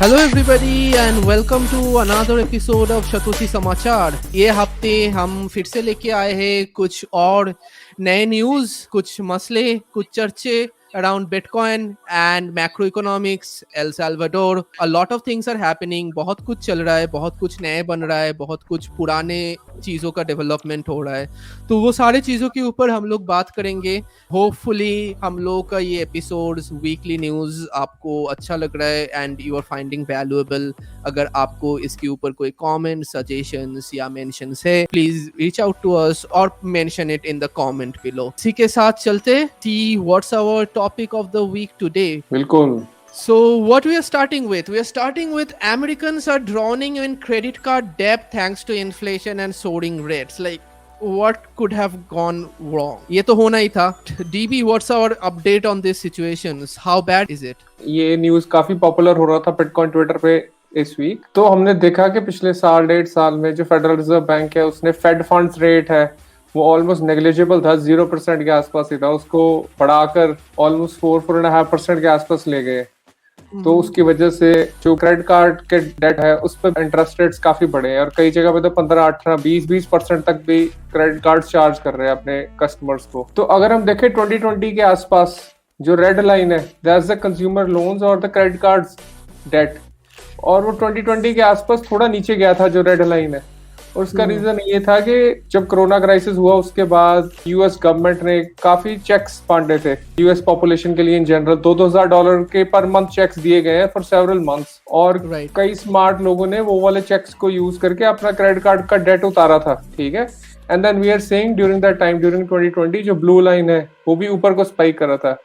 Hello everybody and welcome to another episode of शतुर्थी समाचार। ये हफ्ते हम फिर से लेके आए हैं कुछ और नए न्यूज़, कुछ मसले, कुछ चर्चे around bitcoin and macro economics, El Salvador. A lot of things are happening. बहुत कुछ चल रहा है, बहुत कुछ नए बन रहा है, बहुत कुछ पुराने चीज़ों का डेवलपमेंट हो रहा है। तो वो सारे चीज़ों के ऊपर हम लोग बात करेंगे। होपफुली हम लोग का ये एपिसोड्स, वीकली न्यूज़ आपको अच्छा लग रहा है and you are finding valuable. अगर आपको इसके ऊपर कोई कमेंट, सजेशंस या मेंशंस है, please reach out to us और mention it in the comment below. इसी के साथ चलते see what's our topic of the week today. बिल्कुल। So what we are starting with? We are starting with Americans are drowning in credit card debt thanks to inflation and soaring rates. Like what could have gone wrong? ये तो होना ही था। DB, what's our update on these situations? How bad is it? ये news काफी popular हो रहा था bitcoin Twitter पे इस वीक। तो हमने देखा कि पिछले साल 1.5 साल में जो फेडरल रिजर्व बैंक है उसने फेड फंड्स रेट है वो ऑलमोस्ट नेग्लिजिबल था, 0% के आसपास ही था, उसको बढ़ाकर ऑलमोस्ट 4.5% के आसपास ले गए। तो उसकी वजह से जो क्रेडिट कार्ड के डेट है उस पर इंटरेस्ट रेट्स काफी बढ़े हैं और कई जगह पे तो 15, 18, 20% तक भी क्रेडिट कार्ड चार्ज कर रहे हैं अपने कस्टमर्स को। तो अगर हम देखें 2020 के आसपास जो रेड लाइन है दैट्स द कंज्यूमर लोन्स और द क्रेडिट कार्ड्स डेट, और वो 2020 के आसपास थोड़ा नीचे गया था जो रेड लाइन है। और उसका रीजन ये था कि जब कोरोना क्राइसिस हुआ उसके बाद यूएस गवर्नमेंट ने काफी चेक्स बांटे थे यूएस पॉपुलेशन के लिए। इन जनरल $2,000 के पर मंथ चेक्स दिए गए हैं फॉर सेवरल मंथ्स, और कई स्मार्ट लोगों ने वो वाले चेक्स को यूज करके अपना क्रेडिट कार्ड का डेट उतारा था। ठीक है, and then we are saying during that time, during 2020 जो ब्लू लाइन है वो भी ऊपर को स्पाइक कर रहा था,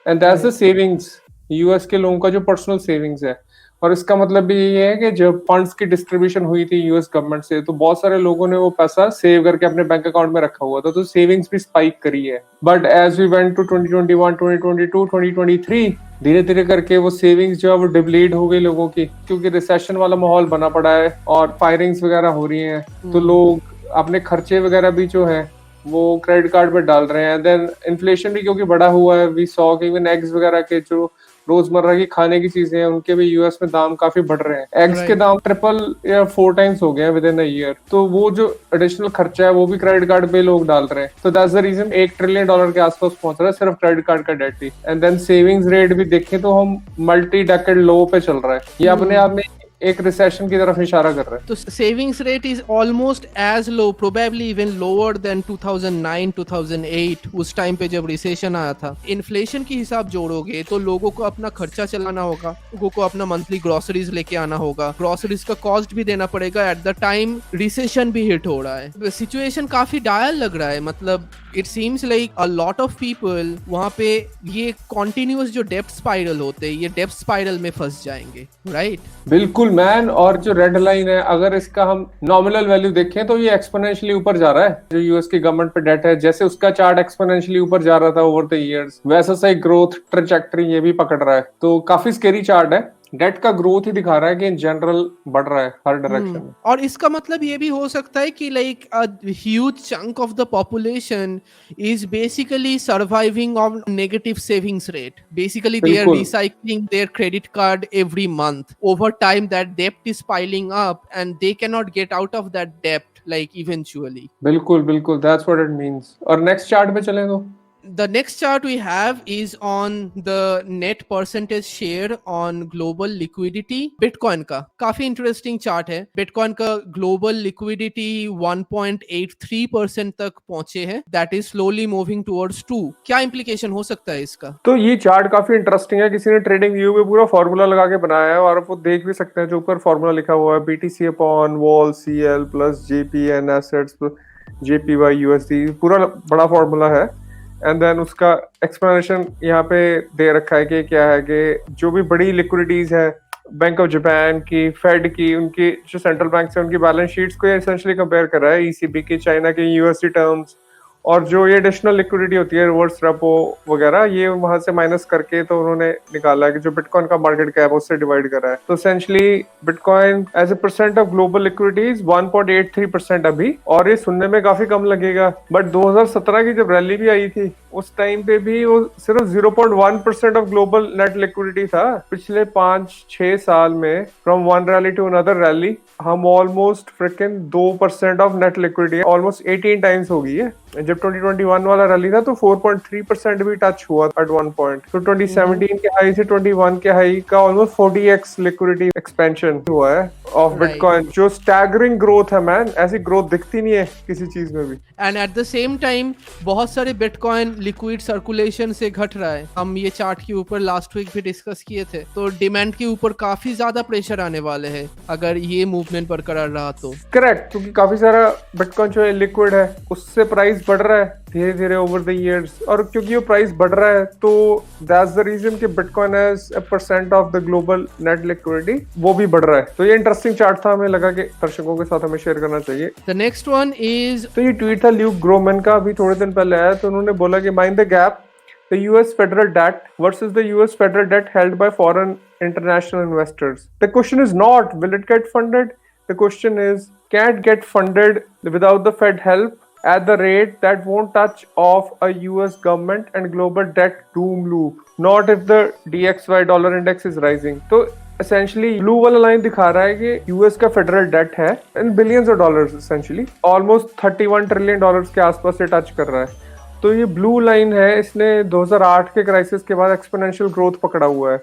and that's the savings, US के लोगों का जो पर्सनल सेविंग्स है। और इसका मतलब भी ये है कि जब फंड्स की डिस्ट्रीब्यूशन हुई थी यूएस गवर्नमेंट से तो बहुत सारे लोगों ने वो पैसा सेव करके अपने बैंक अकाउंट में रखा हुआ था, तो सेविंग्स भी स्पाइक करी है। But as we went to 2021, 2022, 2023, धीरे धीरे करके वो सेविंग्स जो है वो डिप्लीट हो गई लोगों की, क्योंकि रिसेशन वाला माहौल बना पड़ा है और फायरिंग्स वगैरह हो रही हैं। तो लोग अपने खर्चे वगैरह भी जो है वो क्रेडिट कार्ड पे डाल रहे हैं। देन इन्फ्लेशन भी क्योंकि बढ़ा हुआ है, वी सॉ कि इवन एग्स वगैरह के जो रोजमर्रा की खाने की चीजें हैं उनके भी यूएस में दाम काफी बढ़ रहे हैं। एग्स के दाम 3 या 4 टाइम्स हो गए हैं विद इन अ ईयर। तो वो जो एडिशनल खर्चा है वो भी क्रेडिट कार्ड पे लोग डाल रहे हैं। तो दैट्स द रीजन $1 ट्रिलियन के आसपास पहुंच रहा है सिर्फ क्रेडिट कार्ड का डेट ही। एंड देन सेविंग्स रेट भी देखें तो हम मल्टी डेकेड लो पे चल रहा है। ये अपने आप में एक रिसेशन की तरफ इशारा कर रहा है। तो savings rate is almost as low, probably even lower than 2009 2008, उस टाइम पे जब रिसेशन आया था। इन्फ्लेशन की हिसाब जोड़ोगे तो लोगों को अपना खर्चा चलाना होगा, लोगों को अपना मंथली ग्रोसरीज लेके आना होगा, ग्रोसरीज का कॉस्ट भी देना पड़ेगा। एट द टाइम रिसेशन भी हिट हो रहा है। सिचुएशन काफी डायर लग रहा है। मतलब it seems like a lot of people वहां पे ये कॉन्टिन्यूअस जो डेप्थ स्पाइरल होते हैं, ये डेप्थ स्पाइरल में फंस जाएंगे, राइट? बिल्कुल मैन। और जो रेड लाइन है अगर इसका हम नॉमिनल वैल्यू देखें तो ये एक्सपोनेंशियली ऊपर जा रहा है। जो यूएस की गवर्नमेंट पे डेट है, जैसे उसका चार्ट एक्सपोनेंशियली ऊपर जा रहा था ओवर द इयर्स, वैसा सा ग्रोथ ट्रैजेक्टरी ये भी पकड़ रहा है। तो काफी स्केरी चार्ट है। डेट का ग्रोथ ही दिखा रहा है कि इन जनरल बढ़ रहा है हर डायरेक्शन में। और इसका मतलब ये भी हो सकता है कि like a huge chunk of the population is basically surviving on negative savings rate. Basically they are recycling there credit card every month. Over time that dept is piling up and they can not get out of that dept like eventually. बिल्कुल बिल्कुल, that's what it means. और next chart पे चलें तो The next chart we have is on the net percentage share on global liquidity. Bitcoin का काफी interesting chart है। Bitcoin का global liquidity 1.83% तक पहुंचे हैं। That is slowly moving towards 2. क्या implication हो सकता है इसका? तो ये चार्ट काफी इंटरेस्टिंग है। किसी ने ट्रेडिंग व्यू में पूरा फॉर्मूला लगा के बनाया है और आप वो देख भी सकते हैं। जो ऊपर फॉर्मूला लिखा हुआ है BTC upon wall CL plus JPN assets JPY USD, पूरा बड़ा फॉर्मूला है। एंड देन उसका एक्सप्लेनेशन यहाँ पे दे रखा है कि क्या है कि जो भी बड़ी लिक्विडिटीज है बैंक ऑफ जापान की, फेड की, उनकी जो सेंट्रल बैंक है उनकी बैलेंस शीट्स को एसेंशियली कंपेयर कर रहा है ECB की, चाइना के USD टर्म्स और जो ये एडिशनल लिक्विडिटी होती है रिवर्स रेपो वगैरह, ये वहां से माइनस करके तो उन्होंने निकाला है कि जो बिटकॉइन का मार्केट कैप है उससे डिवाइड करा है। तो essentially bitcoin as a percent of global liquidity is 1.83% अभी, और ये सुनने में काफी कम लगेगा, बट 2017 की जब रैली भी आई थी उस टाइम पे भी वो सिर्फ 0.1% ऑफ ग्लोबल नेट लिक्विडिटी था। पिछले 5-6 साल में from one rally to another rally हम almost frickin 2% of net liquidity, almost 18 times हो गई है। जब 2021 वाला रैली था तो 4.3% भी टच हुआ एट वन पॉइंट। तो 2017 के हाई से 21 के हाई का ऑलमोस्ट 40x लिक्विडिटी एक्सपेंशन हुआ है ऑफ बिटकॉइन, जो स्टैगरिंग ग्रोथ है मैन। ऐसी ग्रोथ दिखती नहीं है किसी चीज में भी। And eight the same time बहुत सारे बिटकॉइन लिक्विड सर्कुलेशन से घट रहा है। हम ये चार्ट के ऊपर लास्ट वीक भी डिस्कस किए थे, तो डिमांड के ऊपर काफी ज्यादा प्रेशर आने वाले हैं अगर ये मूवमेंट बरकरार रहा तो। करेक्ट, क्योंकि काफी सारा बिटकॉइन जो है लिक्विड है, उससे प्राइस बढ़ रहा है धीरे धीरे ओवर द इयर्स, और क्योंकि वो प्राइस बढ़ रहा है तो दैट्स द रीजन कि bitcoin as a percent of the global net liquidity वो भी बढ़ रहा है। तो ये इंटरेस्टिंग चार्ट था, हमें लगा कि दर्शकों के साथ हमें शेयर करना चाहिए। द नेक्स्ट वन इज, तो ये ट्वीट था ल्यूक ग्रोमैन का, अभी थोड़े दिन पहले आया। तो उन्होंने बोला कि mind the gap, the US federal debt versus the US federal debt held by foreign international investors. The question is not will it get funded, the question is can it get funded without the Fed help at the rate that won't touch off a US government and global debt doom loop, not if the DXY dollar index is rising. तो essentially blue वाला line दिखा रहा है कि US का federal debt है in billions of dollars, essentially almost 31 trillion dollars के आसपास से टच कर रहा है। तो ये ब्लू लाइन है, इसने 2008 के क्राइसिस के बाद एक्सपोनेंशियल ग्रोथ पकड़ा हुआ है।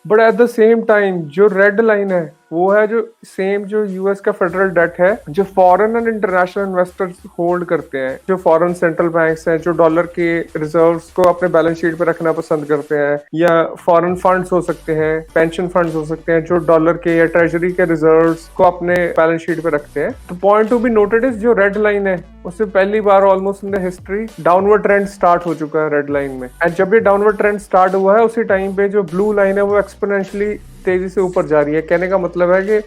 But at the same time जो रेड लाइन है वो है जो सेम जो यूएस का फेडरल डेट है, जो foreign and international investors hold करते हैं, जो फॉरेन सेंट्रल बैंक्स हैं, जो डॉलर के रिजर्व्स को अपने बैलेंस शीट पे रखना पसंद करते हैं, या फॉरेन फंड्स हो सकते हैं, पेंशन फंड्स हो सकते हैं, जो डॉलर के या ट्रेजरी के रिजर्व्स को अपने बैलेंस शीट पे रखते हैं। तो point to be noted is जो रेड लाइन है उससे पहली बार almost in the history downward trend start हो चुका है रेड लाइन में। एंड जब ये डाउनवर्ड ट्रेंड स्टार्ट हुआ है उसी टाइम पे जो ब्लू लाइन है वो एक्सपोनेंशियली तेजी से ऊपर जा रही है। कहने का मतलब है कि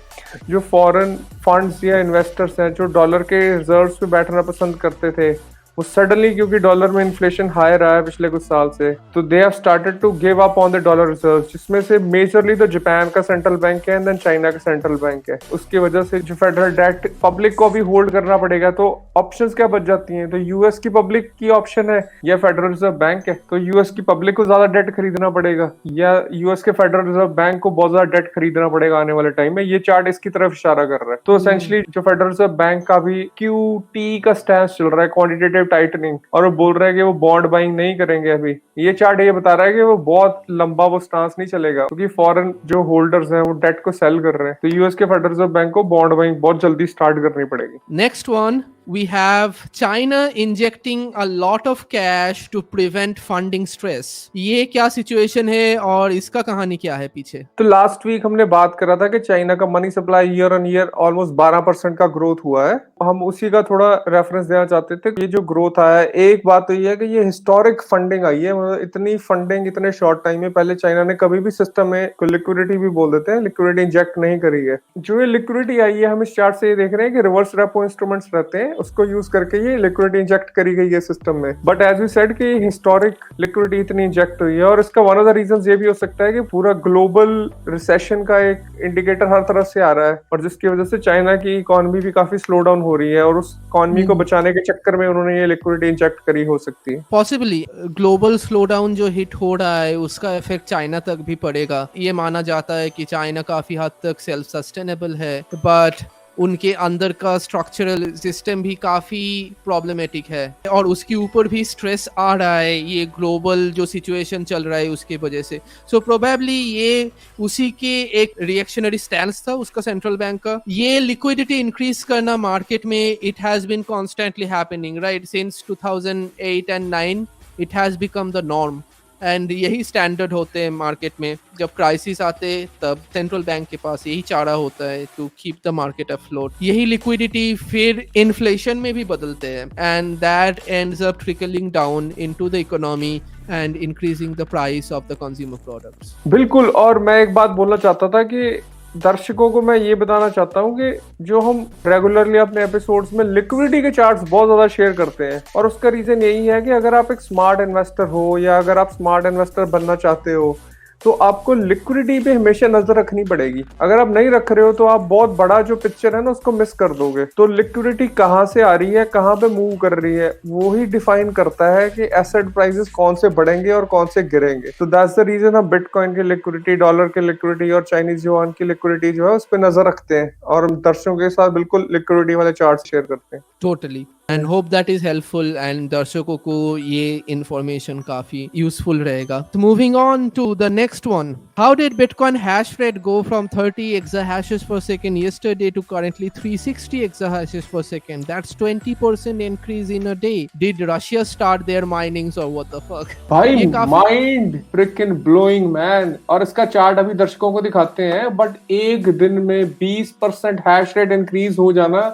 जो फॉरेन फंड्स या इन्वेस्टर्स हैं जो डॉलर के रिजर्व्स पे बैठना पसंद करते थे, वो सडनली क्योंकि डॉलर में इन्फ्लेशन हाई रहा है पिछले कुछ साल से, तो they have started to give up on the dollar reserves, जिसमें से मेजरली तो जापान का सेंट्रल बैंक है एंड देन चाइना का सेंट्रल बैंक है। उसकी वजह से जो फेडरल डेट पब्लिक को भी होल्ड करना पड़ेगा, तो ऑप्शंस क्या बच जाती हैं? तो यूएस की पब्लिक की ऑप्शन है या फेडरल रिजर्व बैंक है। तो यूएस की पब्लिक को ज्यादा डेट खरीदना पड़ेगा या यूएस के फेडरल रिजर्व बैंक को बहुत ज्यादा डेट खरीदना पड़ेगा आने वाले टाइम में। ये चार्ट इसकी तरफ इशारा कर रहा है। तो एसेंशियली जो फेडरल रिजर्व बैंक का भी क्यूटी का स्टैंस चल रहा है, क्वांटिटेटिव टाइटनिंग, और वो बोल रहा है कि वो बॉन्ड बाइंग नहीं करेंगे अभी। ये चार्ट ये बता रहा है कि वो बहुत लंबा वो स्टांस नहीं चलेगा, क्योंकि फॉरेन जो होल्डर्स हैं वो डेट को सेल कर रहे हैं। तो यूएस के फेडरल रिजर्व बैंक को बॉन्ड बाइंग बहुत जल्दी स्टार्ट करनी पड़ेगी। Next one we have China injecting a lot of cash to prevent funding stress. ये क्या सिचुएशन है और इसका कहानी क्या है पीछे? तो लास्ट वीक हमने बात करा था कि चाइना का money supply year on year almost 12% का ग्रोथ हुआ है। हम उसी का थोड़ा रेफरेंस देना चाहते थे। ये जो ग्रोथ आया है, एक बात तो ये है कि ये हिस्टोरिक फंडिंग आई है। मतलब इतनी फंडिंग इतने शॉर्ट टाइम में पहले चाइना ने कभी भी सिस्टम में लिक्विडिटी भी बोल देते हैं, लिक्विडिटी इंजेक्ट नहीं करी है। जो ये लिक्विडिटी आई है, हम इस चार्ट से ये देख रहे हैं कि रिवर्स रेपो इंस्ट्रूमेंट्स रहते हैं, उसको यूज करके ये लिक्विडिटी इंजेक्ट करी गई है सिस्टम में। बट एज वी सेड कि हिस्टोरिक लिक्विडिटी इतनी इंजेक्ट हुई है, और इसका वन ऑफ द रीजंस ये भी हो सकता है कि पूरा ग्लोबल रिसेशन का एक इंडिकेटर हर तरफ से आ रहा है, और जिसकी वजह से चाइना की इकोनॉमी भी काफी स्लो डाउन हो रही है, और उस इकोनॉमी को बचाने के चक्कर में उन्होंने ये लिक्विडिटी इंजेक्ट करी हो सकती है। पॉसिबली ग्लोबल स्लो डाउन जो हिट हो रहा है उसका इफेक्ट चाइना तक भी पड़ेगा। ये माना जाता है कि चाइना काफी हद तक सेल्फ सस्टेनेबल है, बट उनके अंदर का स्ट्रक्चरल सिस्टम भी काफ़ी प्रॉब्लमेटिक है, और उसके ऊपर भी स्ट्रेस आ रहा है ये ग्लोबल जो सिचुएशन चल रहा है उसके वजह से। सो प्रोबेबली ये उसी के एक रिएक्शनरी स्टैंस था उसका सेंट्रल बैंक का। ये लिक्विडिटी इंक्रीज करना मार्केट में it has been constantly happening right since 2008 and 9 it has become the norm, and यही स्टैंडर्ड होते हैं मार्केट में। जब क्राइसिस आते तब सेंट्रल बैंक के पास यही चारा होता है to keep the market afloat. यही लिक्विडिटी फिर इन्फ्लेशन में भी बदलते हैं, and that ends up trickling down into the economy and increasing the price of the consumer products. बिल्कुल, और मैं एक बात बोलना चाहता था कि दर्शकों को मैं ये बताना चाहता हूँ कि जो हम रेगुलरली अपने एपिसोड्स में लिक्विडिटी के चार्ट्स बहुत ज्यादा शेयर करते हैं, और उसका रीजन यही है कि अगर आप एक स्मार्ट इन्वेस्टर हो या अगर आप स्मार्ट इन्वेस्टर बनना चाहते हो तो आपको लिक्विडिटी पे हमेशा नजर रखनी पड़ेगी। अगर आप नहीं रख रहे हो तो आप बहुत बड़ा जो पिक्चर है ना उसको मिस कर दोगे। तो लिक्विडिटी कहाँ से आ रही है, कहाँ पे मूव कर रही है, वो ही डिफाइन करता है कि एसेट प्राइसेस कौन से बढ़ेंगे और कौन से गिरेंगे। तो दैट्स द रीजन हम बिटकॉइन की लिक्विडिटी, डॉलर की लिक्विडिटी और चाइनीज युआन की लिक्विडिटी जो है उस पर नजर रखते हैं, और हम दर्शकों के साथ बिल्कुल लिक्विडिटी वाले चार्ट शेयर करते हैं। Totally. And hope that is helpful and दर्शकों को ये information काफी useful रहेगा. So moving on to the next one. How did Bitcoin hash rate go from 30 exahashes per second yesterday to currently 360 exahashes per second? That's 20% increase in a day. Did Russia start their minings or what the fuck? भाई mind fricking blowing man. और इसका chart अभी दर्शकों को दिखाते हैं, but एक दिन में 20% हैश रेट इंक्रीज हो जाना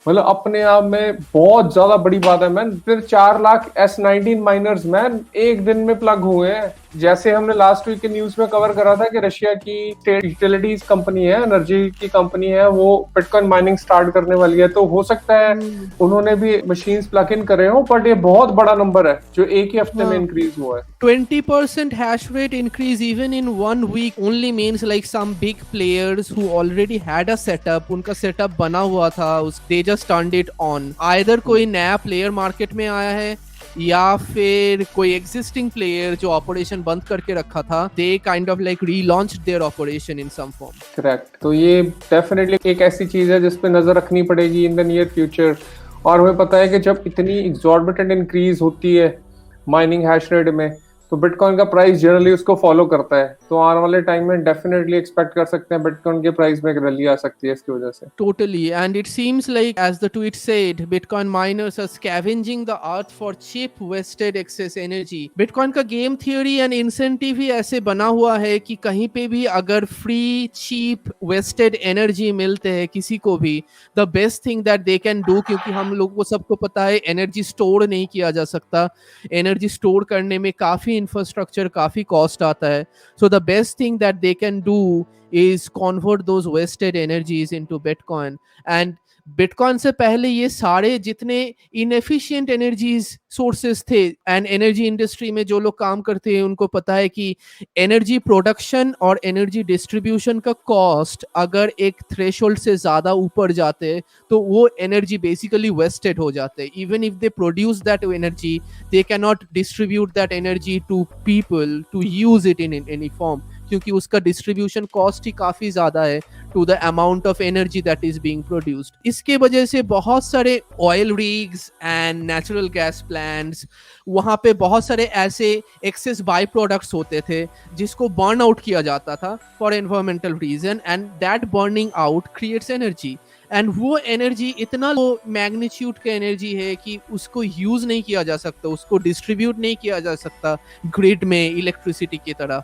मतलब अपने आप में बहुत ज्यादा बड़ी बात है मैन। फिर 4 लाख S19 माइनर्स मैन एक दिन में प्लग हुए हैं। जैसे हमने लास्ट वीक के न्यूज में कवर करा था कि रशिया की स्टेट यूटिलिटीज कंपनी है, एनर्जी की कंपनी है, वो बिटकॉइन माइनिंग स्टार्ट करने वाली है। तो हो सकता है उन्होंने भी मशीन्स प्लग इन करे हो, बट ये बहुत बड़ा नंबर है जो एक ही हफ्ते में इंक्रीज हुआ है। 20% hash rate increase even in 1 week only means like some big players who already had a setup, उनका setup बना हुआ था, they just turned it on. Either कोई नया player market में आया है या फिर कोई existing player जो operation बंद करके रखा था, they kind of like relaunched their operation in some form. Correct. तो ये definitely एक ऐसी चीज है जिस पे नजर रखनी पड़ेगी in the near future। और हमें पता है कि जब इतनी exorbitant increase होती है माइनिंग हैश रेट में तो बिटकॉइन का प्राइस जनरली उसको फॉलो करता है। तो आने वाले टाइम में डेफिनेटली एक्सपेक्ट कर सकते हैं बिटकॉइन के प्राइस में एक रैली आ सकती है इसकी वजह से। Totally, and it seems like, as the tweet said, Bitcoin miners are scavenging the earth for cheap wasted excess energy. Bitcoin का गेम थियोरी एंड इंसेंटिव ही ऐसे बना हुआ है कि कहीं पे भी अगर फ्री चीप वेस्टेड एनर्जी मिलते हैं किसी को भी, the best thing that they can do, क्योंकि हम लोगों को सबको पता है एनर्जी स्टोर नहीं किया जा सकता, एनर्जी स्टोर करने में काफी इंफ्रास्ट्रक्चर, काफी कॉस्ट आता है। So the best thing that they can do is convert those wasted energies into Bitcoin. And Bitcoin से पहले ये सारे जितने inefficient energies sources थे, and energy industry में जो लोग काम करते हैं उनको पता है कि energy production और energy distribution का cost अगर एक threshold से ज़्यादा ऊपर जाते हैं तो वो energy basically wasted हो जाते हैं। Even if they produce that energy, they cannot distribute that energy to people to use it in any form, क्योंकि उसका डिस्ट्रीब्यूशन कॉस्ट ही काफी ज्यादा है to the amount of energy that is being produced. इसके वजह से बहुत सारे oil rigs and natural gas plants, वहां पे बहुत सारे ऐसे एक्सेस बाय प्रोडक्ट्स होते थे जिसको बर्न आउट किया जाता था for environmental reason, and that burning out creates energy. And वो एनर्जी इतना लो मैग्नीट्यूड का एनर्जी है कि उसको यूज नहीं किया जा सकता, उसको डिस्ट्रीब्यूट नहीं किया जा सकता ग्रिड में इलेक्ट्रिसिटी की तरह,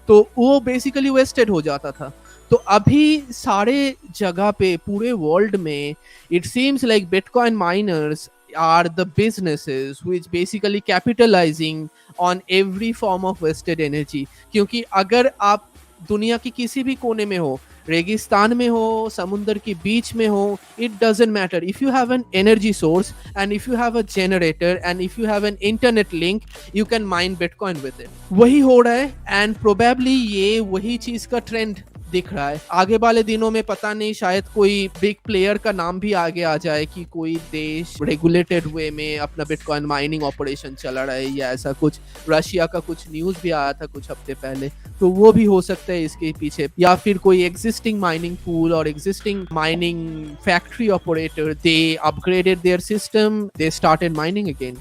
तो वो बेसिकली वेस्टेड हो जाता था। तो अभी सारे जगह पे पूरे वर्ल्ड में it seems like bitcoin miners are the businesses which basically capitalizing on every form of wasted energy। क्योंकि अगर आप दुनिया की किसी भी कोने में हो, रेगिस्तान में हो, समुंदर के बीच में हो, it doesn't matter, if you have an energy source and if you have a generator and if you have an internet link, you can mine bitcoin with it। वही हो रहा है, and probably ये वही चीज का ट्रेंड दिख रहा है। आगे वाले दिनों में पता नहीं, शायद कोई बिग प्लेयर का नाम भी आगे आ जाए कि कोई देश रेगुलेटेड वे में अपना बिटकॉइन माइनिंग ऑपरेशन चला रहा है या ऐसा कुछ। रशिया का कुछ न्यूज भी आया था कुछ हफ्ते पहले, तो वो भी हो सकता है इसके पीछे। या फिर कोई एग्जिस्टिंग माइनिंग पूल और existing mining factory operator, they upgraded there system, they started mining again.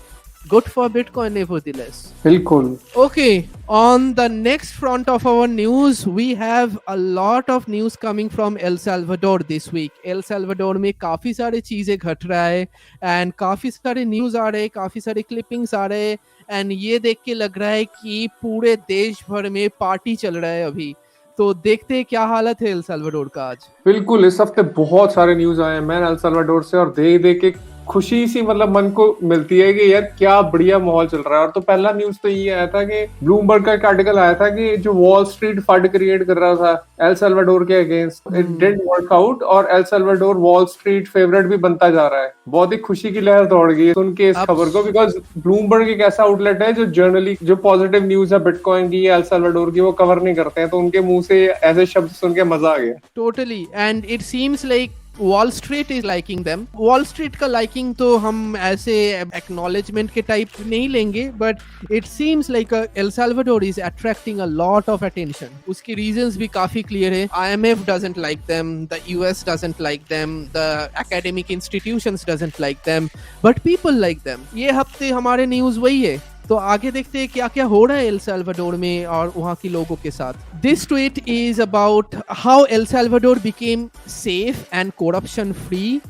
Good for Bitcoin nevertheless. बिल्कुल। Okay, on the next front of our news, we have a lot of news coming from El Salvador this week. El Salvador में काफी सारे चीजें घट रहा है, and काफी सारे न्यूज आ रहे, काफी सारे क्लिपिंग्स आ रहे, and ये देख के लग रहा है कि पूरे देश भर में पार्टी चल रहा है अभी। तो देखते हैं क्या हालत है एल साल्वाडोर का आज। बिल्कुल, इस हफ्ते बहुत सारे न्यूज आए हैं मैन एल साल्वाडोर से, और देख देख के खुशी सी मतलब मन को मिलती है कि यार क्या बढ़िया माहौल चल रहा है। और तो पहला न्यूज तो ये आया था कि ब्लूमबर्ग का एक आर्टिकल आया था कि जो वॉल स्ट्रीट फंड क्रिएट कर रहा था एल सल्वाडोर के against, it didn't work out और El Salvador wall street favourite भी बनता जा रहा है। बहुत ही खुशी की लहर दौड़ गई है सुन के इस खबर को, बिकॉज ब्लूमबर्ग एक ऐसा आउटलेट है जो जर्नली जो पॉजिटिव न्यूज है बिटकॉइन की या एल सल्वाडोर की वो कवर नहीं करते हैं, तो उनके मुंह से ऐसे शब्द सुन के मजा आ गया। Totally, and it seems like wall street is liking them. Wall street का लाइकिंग तो हम ऐसे एक्नॉलेजमेंट के टाइप नहीं लेंगे, but it seems like L Salvador is attracting a lot of attention. उसकी रीजंस भी काफी क्लियर है। IMF doesn't like them, the US doesn't like them, the academic institutions doesn't like them, but people like them. ये हफ्ते हमारे news वही है। तो आगे देखते हैं क्या क्या हो रहा है एल साल्वाडोर में और वहाँ के लोगों के साथ। This tweet is about how El Salvador became safe and corruption free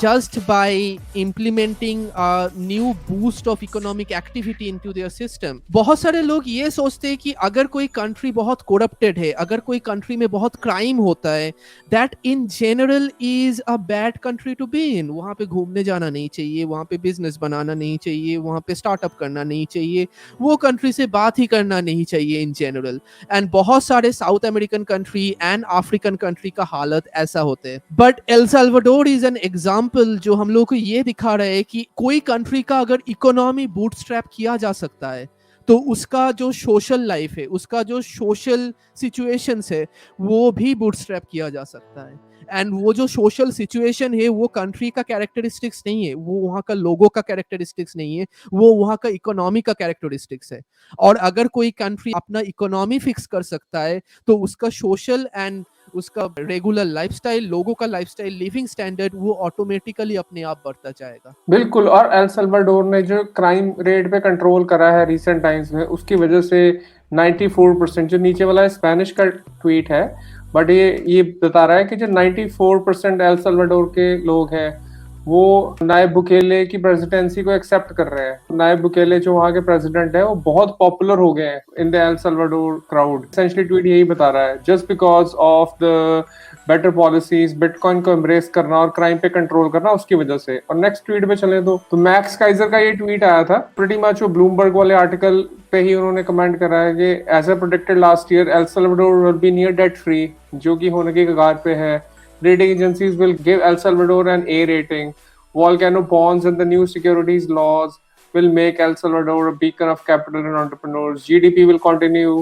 just by implementing a new boost of economic activity into their system। बहुत सारे लोग ये सोचते हैं कि अगर कोई कंट्री बहुत corrupted है, अगर कोई कंट्री में बहुत क्राइम होता है, that in general is a bad country to be in। वहाँ पे घूमने जाना नहीं चाहिए, वहाँ पे बिजनेस बनाना नहीं चाहिए, वहाँ पे स्टार्टअप करना नहीं चाहिए, वो कंट्री से बात ही करना नहीं चाहिए इन जनरल। एंड बहुत सारे south American country and African country का हालत ऐसा होते हैं। But L Salvador is an example जो हम लोग को ये दिखा रहे हैं कि कोई कंट्री का अगर इकोनॉमी बूटस्ट्रैप किया जा सकता है तो उसका जो सोशल लाइफ है, उसका जो सोशल सिचुएशंस है, वो भी बूटस्ट्रैप किया जा सकता है। एंड वो जो सोशल सिचुएशन है वो कंट्री का कैरेक्टरिस्टिक्स नहीं है, वो वहाँ का लोगों का कैरेक्टरिस्टिक्स नहीं है, वो वहाँ का इकोनॉमी का कैरेक्टरिस्टिक्स है। और अगर कोई कंट्री अपना इकोनॉमी फिक्स कर सकता है तो उसका सोशल एंड उसका रेगुलर लाइफस्टाइल, लोगों का लाइफस्टाइल, लिविंग स्टैंडर्ड, वो ऑटोमेटिकली अपने आप बढ़ता जाएगा। बिल्कुल। और एल सल्वाडोर ने जो क्राइम रेट पे कंट्रोल करा है रिसेंट टाइम्स में, उसकी वजह से 94%, जो नीचे वाला स्पेनिश का ट्वीट है, बट ये बता रहा है कि जो 94% एल सल्वाडोर के लोग हैं वो नायब बुकेले की प्रेसिडेंसी को एक्सेप्ट कर रहे हैं। नायब बुकेले जो वहाँ के प्रेसिडेंट है वो बहुत पॉपुलर हो गए हैं in the El Salvador crowd. Essentially tweet यही बता रहा है, just because of the better policies, bitcoin को एम्ब्रेस करना और क्राइम पे कंट्रोल करना, उसकी वजह से। और नेक्स्ट ट्वीट पे चले तो मैक्स काइजर का ये ट्वीट आया था, प्रीटी मच वो ब्लूमबर्ग वाले आर्टिकल पे ही उन्होंने कमेंट करा है कि as a predicted last year El Salvador will be near debt free, जो कि होने के कगार पे है। Rating agencies will give El Salvador an A rating. Volcano bonds and the new securities laws will make El Salvador a beacon of capital and entrepreneurs. GDP will continue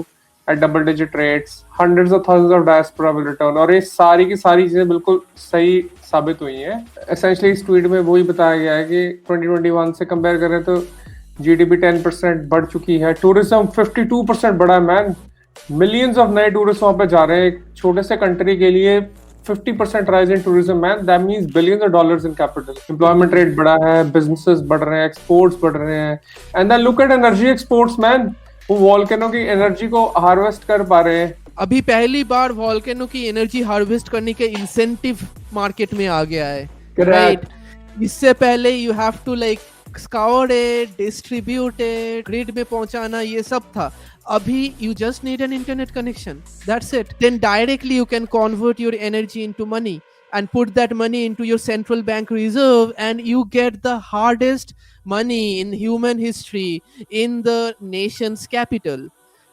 at double-digit rates. Hundreds of thousands of diaspora will return. और ये सारी की सारी चीजें बिल्कुल सही साबित हुई हैं। Essentially इस ट्वीट में वही बताया गया है कि 2021 से कंपेयर करें तो GDP 10% बढ़ चुकी है। टूरिज्म 52% बढ़ा है मैन। मिलियंस ऑफ नए टूरिस्ट वहाँ पे जा रहे हैं। एक छोटे से कंट्री के लिए 50% rise in tourism, man. That means billions of dollars in capital. Employment rate बढ़ा है, businesses बढ़ रहे हैं, exports बढ़ रहे हैं, and then look at energy exports, man. वो वॉल्केनो की एनर्जी को हार्वेस्ट कर पा रहे हैं। अभी पहली बार वॉल्केनो की एनर्जी हार्वेस्ट करने के इंसेंटिव मार्केट में आ गया है, राइट? इससे पहले you have to like scour it, distribute it, grid में पहुंचाना, ये सब था। Abhi, you just need an internet connection. That's it. Then directly you can convert your energy into money and put that money into your central bank reserve, and you get the hardest money in human history in the nation's capital.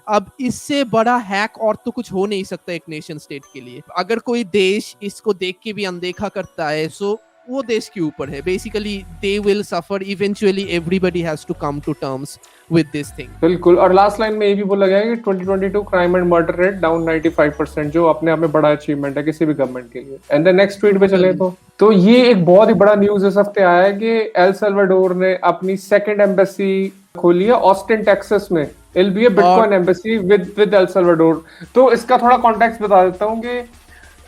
अब इससे बड़ा hack और तो कुछ हो नहीं सकता एक नेशन स्टेट के लिए। अगर कोई देश इसको देख के भी अनदेखा करता है, सो वो देश के ऊपर है। Basically they will suffer, eventually everybody has to come to terms with this thing. बिल्कुल। और लास्ट लाइन में ये भी बोला गया है कि 2022 crime and murder rate down 95%, जो अपने आप में बड़ा अचीवमेंट है किसी भी गवर्नमेंट के लिए। एंड द नेक्स्ट ट्वीट पे चले तो ये एक बहुत ही बड़ा न्यूज इस हफ्ते आया है कि एल सल्वाडोर ने अपनी सेकंड एम्बेसी खोली है ऑस्टिन टेक्सास में। It will be a bitcoin embassy with El Salvador. तो इसका थोड़ा कॉन्टेक्स्ट बता देता हूँ कि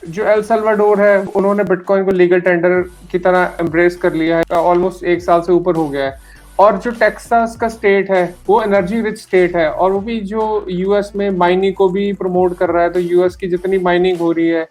जो एल सल्वाडोर है उन्होंने बिटकॉइन को लीगल टेंडर की तरह एम्ब्रेस कर लिया है, ऑलमोस्ट 1 साल से ऊपर हो गया है। और जो टेक्सास का स्टेट है वो एनर्जी रिच स्टेट है, और वो भी जो यूएस में माइनिंग को भी प्रमोट कर रहा है। तो यूएस की जितनी माइनिंग हो रही है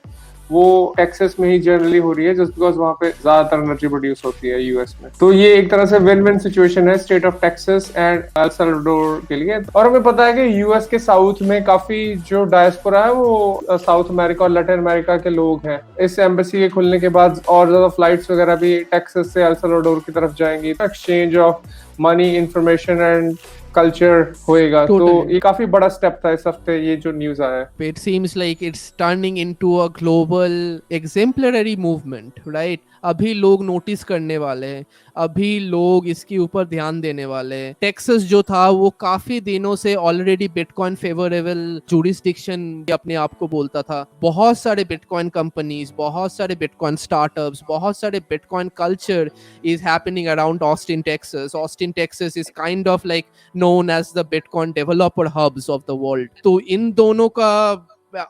वो टेक्सास में ही जनरली हो रही है, जस्ट बिकॉज वहाँ पे ज्यादातर एनर्जी प्रोड्यूस होती है यूएस में। तो ये एक तरह से विन विन सिचुएशन है state of Texas and El Salvador के लिए। और हमें पता है कि यूएस के साउथ में काफी जो डायस्पोरा है वो साउथ अमेरिका और लैटिन अमेरिका के लोग हैं। इस एम्बेसी के खुलने के बाद और ज्यादा फ्लाइट्स वगैरह भी टेक्सास से एल साल्वाडोर की तरफ जाएंगी, exchange of money, information and culture होएगा। तो ये काफी बड़ा स्टेप था इस हफ्ते ये जो न्यूज आया है। It seems like it's turning into a global exemplary movement, right? अभी लोग नोटिस करने वाले हैं, अभी लोग इसके ऊपर ध्यान देने वाले हैं। टेक्सास जो था वो काफी दिनों से ऑलरेडी बिटकॉइन फेवरेबल जुरिस्डिक्शन अपने आप को बोलता था। बहुत सारे बिटकॉइन कंपनीज, बहुत सारे बिटकॉइन स्टार्टअप्स, बहुत सारे bitcoin culture is happening around Austin Texas. Austin Texas is kind of like known as the Bitcoin developer hubs of the world. तो इन दोनों का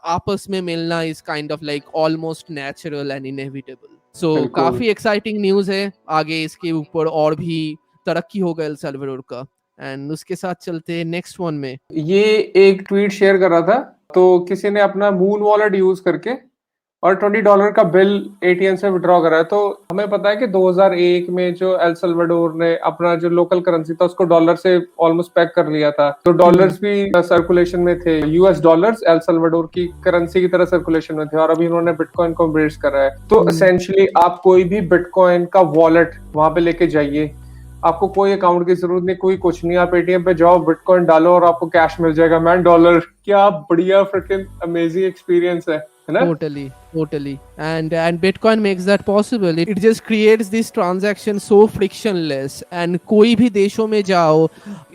आपस में मिलना is kind of like almost natural and inevitable. So काफी exciting news है। आगे इसके ऊपर और भी तरक्की होगा एल साल्वाडोर का। एंड उसके साथ चलते हैं नेक्स्ट वन में। ये एक ट्वीट शेयर कर रहा था, तो किसी ने अपना मून वॉलेट यूज करके और $20 का बिल एटीएम से विड्रॉ करा है। तो हमें पता है कि 2001 में जो एल साल्वाडोर ने अपना जो लोकल करेंसी था उसको डॉलर से ऑलमोस्ट पैक कर लिया था, तो डॉलर्स भी सर्कुलेशन में थे। यूएस डॉलर्स एल साल्वाडोर की करेंसी की तरह सर्कुलेशन में थे, और अभी उन्होंने बिटकॉइन को एम्ब्रेस करा है। तो एसेंशियली आप कोई भी बिटकॉइन का वॉलेट वहां पे लेके जाइए, आपको कोई अकाउंट की जरूरत नहीं, कोई कुछ नहीं। आप एटीएम पे जाओ, बिटकॉइन डालो और आपको कैश मिल जाएगा, मैन डॉलर। क्या बढ़िया फ्रिकिंग अमेजिंग एक्सपीरियंस है ना? Totally. And Bitcoin makes that possible. It just creates this transaction so frictionless. And कोई भी देशों में जाओ,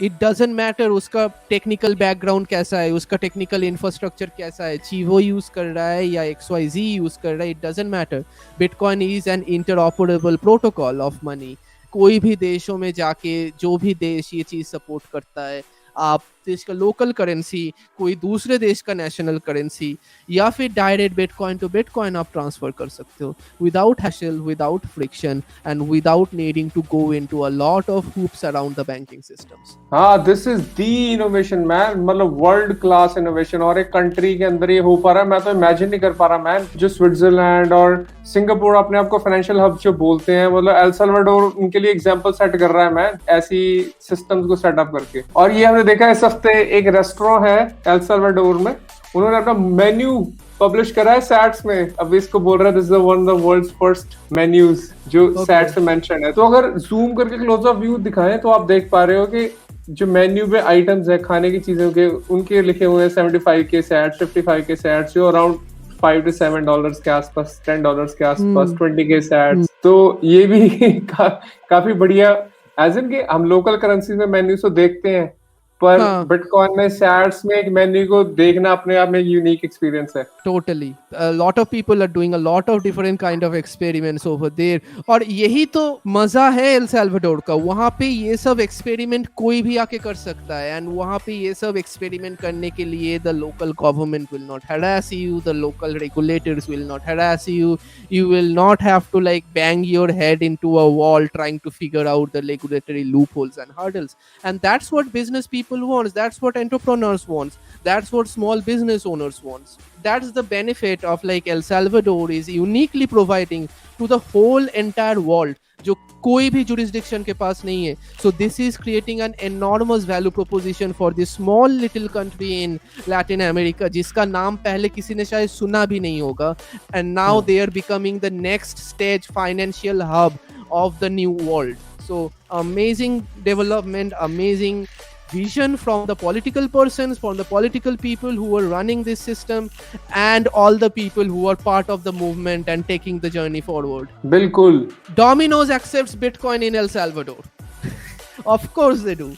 it doesn't matter उसका टेक्निकल बैकग्राउंड कैसा है, उसका टेक्निकल इंफ्रास्ट्रक्चर कैसा है, चीवो यूज कर रहा है या XYZ यूज कर रहा है, it doesn't matter. Bitcoin is an interoperable protocol of money. कोई भी देशों में जाके जो भी देश ये चीज सपोर्ट करता है, आप देश का लोकल करेंसी, कोई दूसरे देश का नेशनल करेंसी, या फिर डायरेक्ट बिटकॉइन टू बिटकॉइन आप ट्रांसफर कर सकते हो without hassle, without friction and without needing to go into a lot of hoops around the banking systems. हाँ, this is the innovation man, मतलब वर्ल्ड क्लास इनोवेशन, और एक country के अंदर ये हो पा रहा है। मैं तो इमेजिन नहीं कर पा रहा मैन। जो स्विट्जरलैंड और सिंगापुर अपने आप को फाइनेंशियल हब जो बोलते हैं, मतलब एल साल्वाडोर उनके लिए एग्जांपल सेट कर रहा है मैन, ऐसी सिस्टम्स को सेटअप करके। और ये हमने देखा इस हफ्ते एक रेस्टोरेंट है एल साल्वाडोर में, उन्होंने अपना मेन्यू पब्लिश करा है सैट्स में। अब इसको बोल रहा है this is one of the world's first menus जो सैट्स में मेंशन है। तो अगर जूम करके क्लोज अप व्यू दिखाएं तो आप देख पा रहे हो कि जो मेन्यू पे आइटम्स है खाने की चीजों के, उनके लिखे हुए हैं 75 के सैट्स, 55 के सैट्स, जो अराउंड $5 to $7 के आसपास, $10 के आसपास, 20 के सैट्स। तो ये भी काफी बढ़िया, एज इन के हम लोकल करेंसी में मेन्यू तो देखते हैं, पर बिटकॉइन में सैट्स में एक मेन्यू को देखना अपने आप में यूनिक एक्सपीरियंस है। Totally. A lot of people are doing a lot of different kind of experiments over there. और यही तो मजा है एल साल्वाडोर का। वहाँ पे ये सब एक्सपेरिमेंट कोई भी आके कर सकता है, एंड वहाँ पे ये सब एक्सपेरिमेंट करने के लिए the local government will not harass you, the local regulators will not harass you, you will not have to like bang your head into a wall trying to figure out the regulatory loopholes and hurdles. And that's what business people wants, that's what entrepreneurs wants, that's what small business owners wants. That's the benefit of like El Salvador is uniquely providing to the whole entire world, जो कोई भी jurisdiction के पास नहीं है. So this is creating an enormous value proposition for this small little country in Latin America, जिसका नाम पहले किसी ने शायद सुना भी नहीं होगा, and now they are becoming the next stage financial hub of the new world. So amazing development, amazing vision from the political persons, from the political people who are running this system, and all the people who are part of the movement and taking the journey forward. बिल्कुल. Domino's accepts Bitcoin in El Salvador. Of course they do,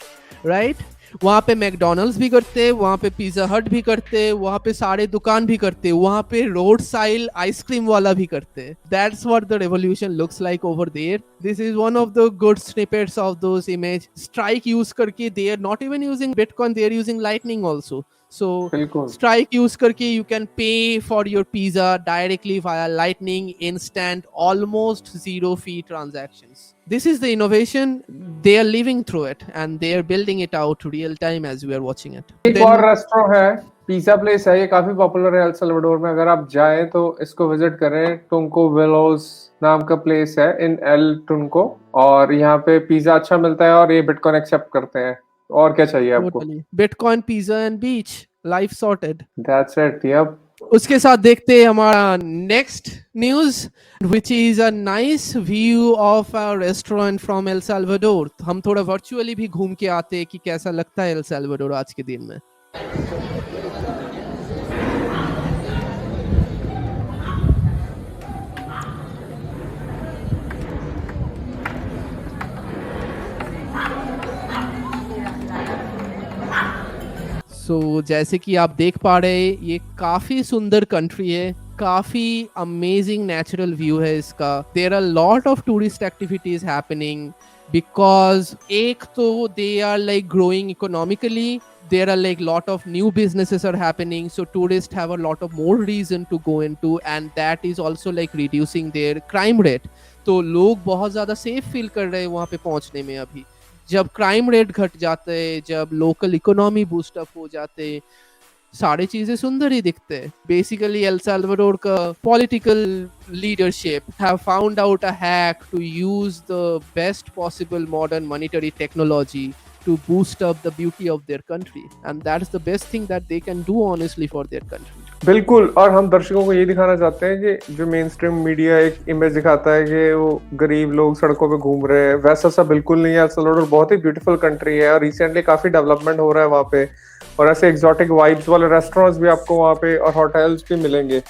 right? वहाँ पे McDonald's भी करते हैं, वहाँ पे pizza हट भी करते हैं, वहाँ पे सारे दुकान भी करते हैं, वहाँ पे रोड साइड आइसक्रीम वाला भी करते हैं. That's what the revolution looks like over there. This is one of the good snippets of those image. Strike use करके they are not even using Bitcoin, they are using Lightning also. So Strike use करके you can pay for your pizza directly via Lightning, instant, almost zero fee transactions. This is the innovation. They are living through it and they are building it out real time as we are watching it. एक और restaurant है pizza place है, ये काफी popular है El Salvador में। अगर आप जाएं तो इसको विजिट करें। टुंको वेलोस नाम का प्लेस है इन एल टुंको, और यहाँ पे पिज़्ज़ा अच्छा मिलता है और ये बिटकॉइन एक्सेप्ट करते हैं। और क्या चाहिए आपको? Totally bitcoin pizza and beach, life sorted. That's it. Yup. उसके साथ देखते हैं हमारा next news, which is a nice view of a restaurant from El Salvador. हम थोड़ा वर्चुअली भी घूम के आते हैं कि कैसा लगता है एल साल्वाडोर आज के दिन में। जैसे कि आप देख पा रहे हैं, ये काफी सुंदर कंट्री है, काफी अमेजिंग नेचुरल व्यू है इसका। There are lot of tourist activities happening because एक तो they are like growing economically, there are like lot of new businesses are happening, so tourists have a lot of more reason to go into, and that is also like reducing their crime rate. तो लोग बहुत ज्यादा safe feel कर रहे हैं वहाँ पे पहुंचने में। अभी जब क्राइम रेट घट जाते हैं, जब लोकल इकोनॉमी बूस्ट अप हो जाते हैं, सारी चीजें सुंदर ही दिखते हैं। बेसिकली एल साल्वाडोर का political leadership have found out a hack to use the best possible modern monetary technology to boost up the beauty of their country, and that's the best thing that they can do honestly for their country. बिल्कुल। और हम दर्शकों को ये दिखाना चाहते हैं कि जो मेन स्ट्रीम मीडिया एक इमेज दिखाता है कि वो गरीब लोग सड़कों पे घूम रहे हैं, वैसा सब बिल्कुल नहीं है। एल सल्वाडोर बहुत ही ब्यूटीफुल कंट्री है और रिसेंटली काफी डेवलपमेंट हो रहा है वहाँ पे, और ऐसे एक्सोटिक वाइब्स वाले रेस्टोरेंट्स भी आपको वहाँ पे और होटल्स भी मिलेंगे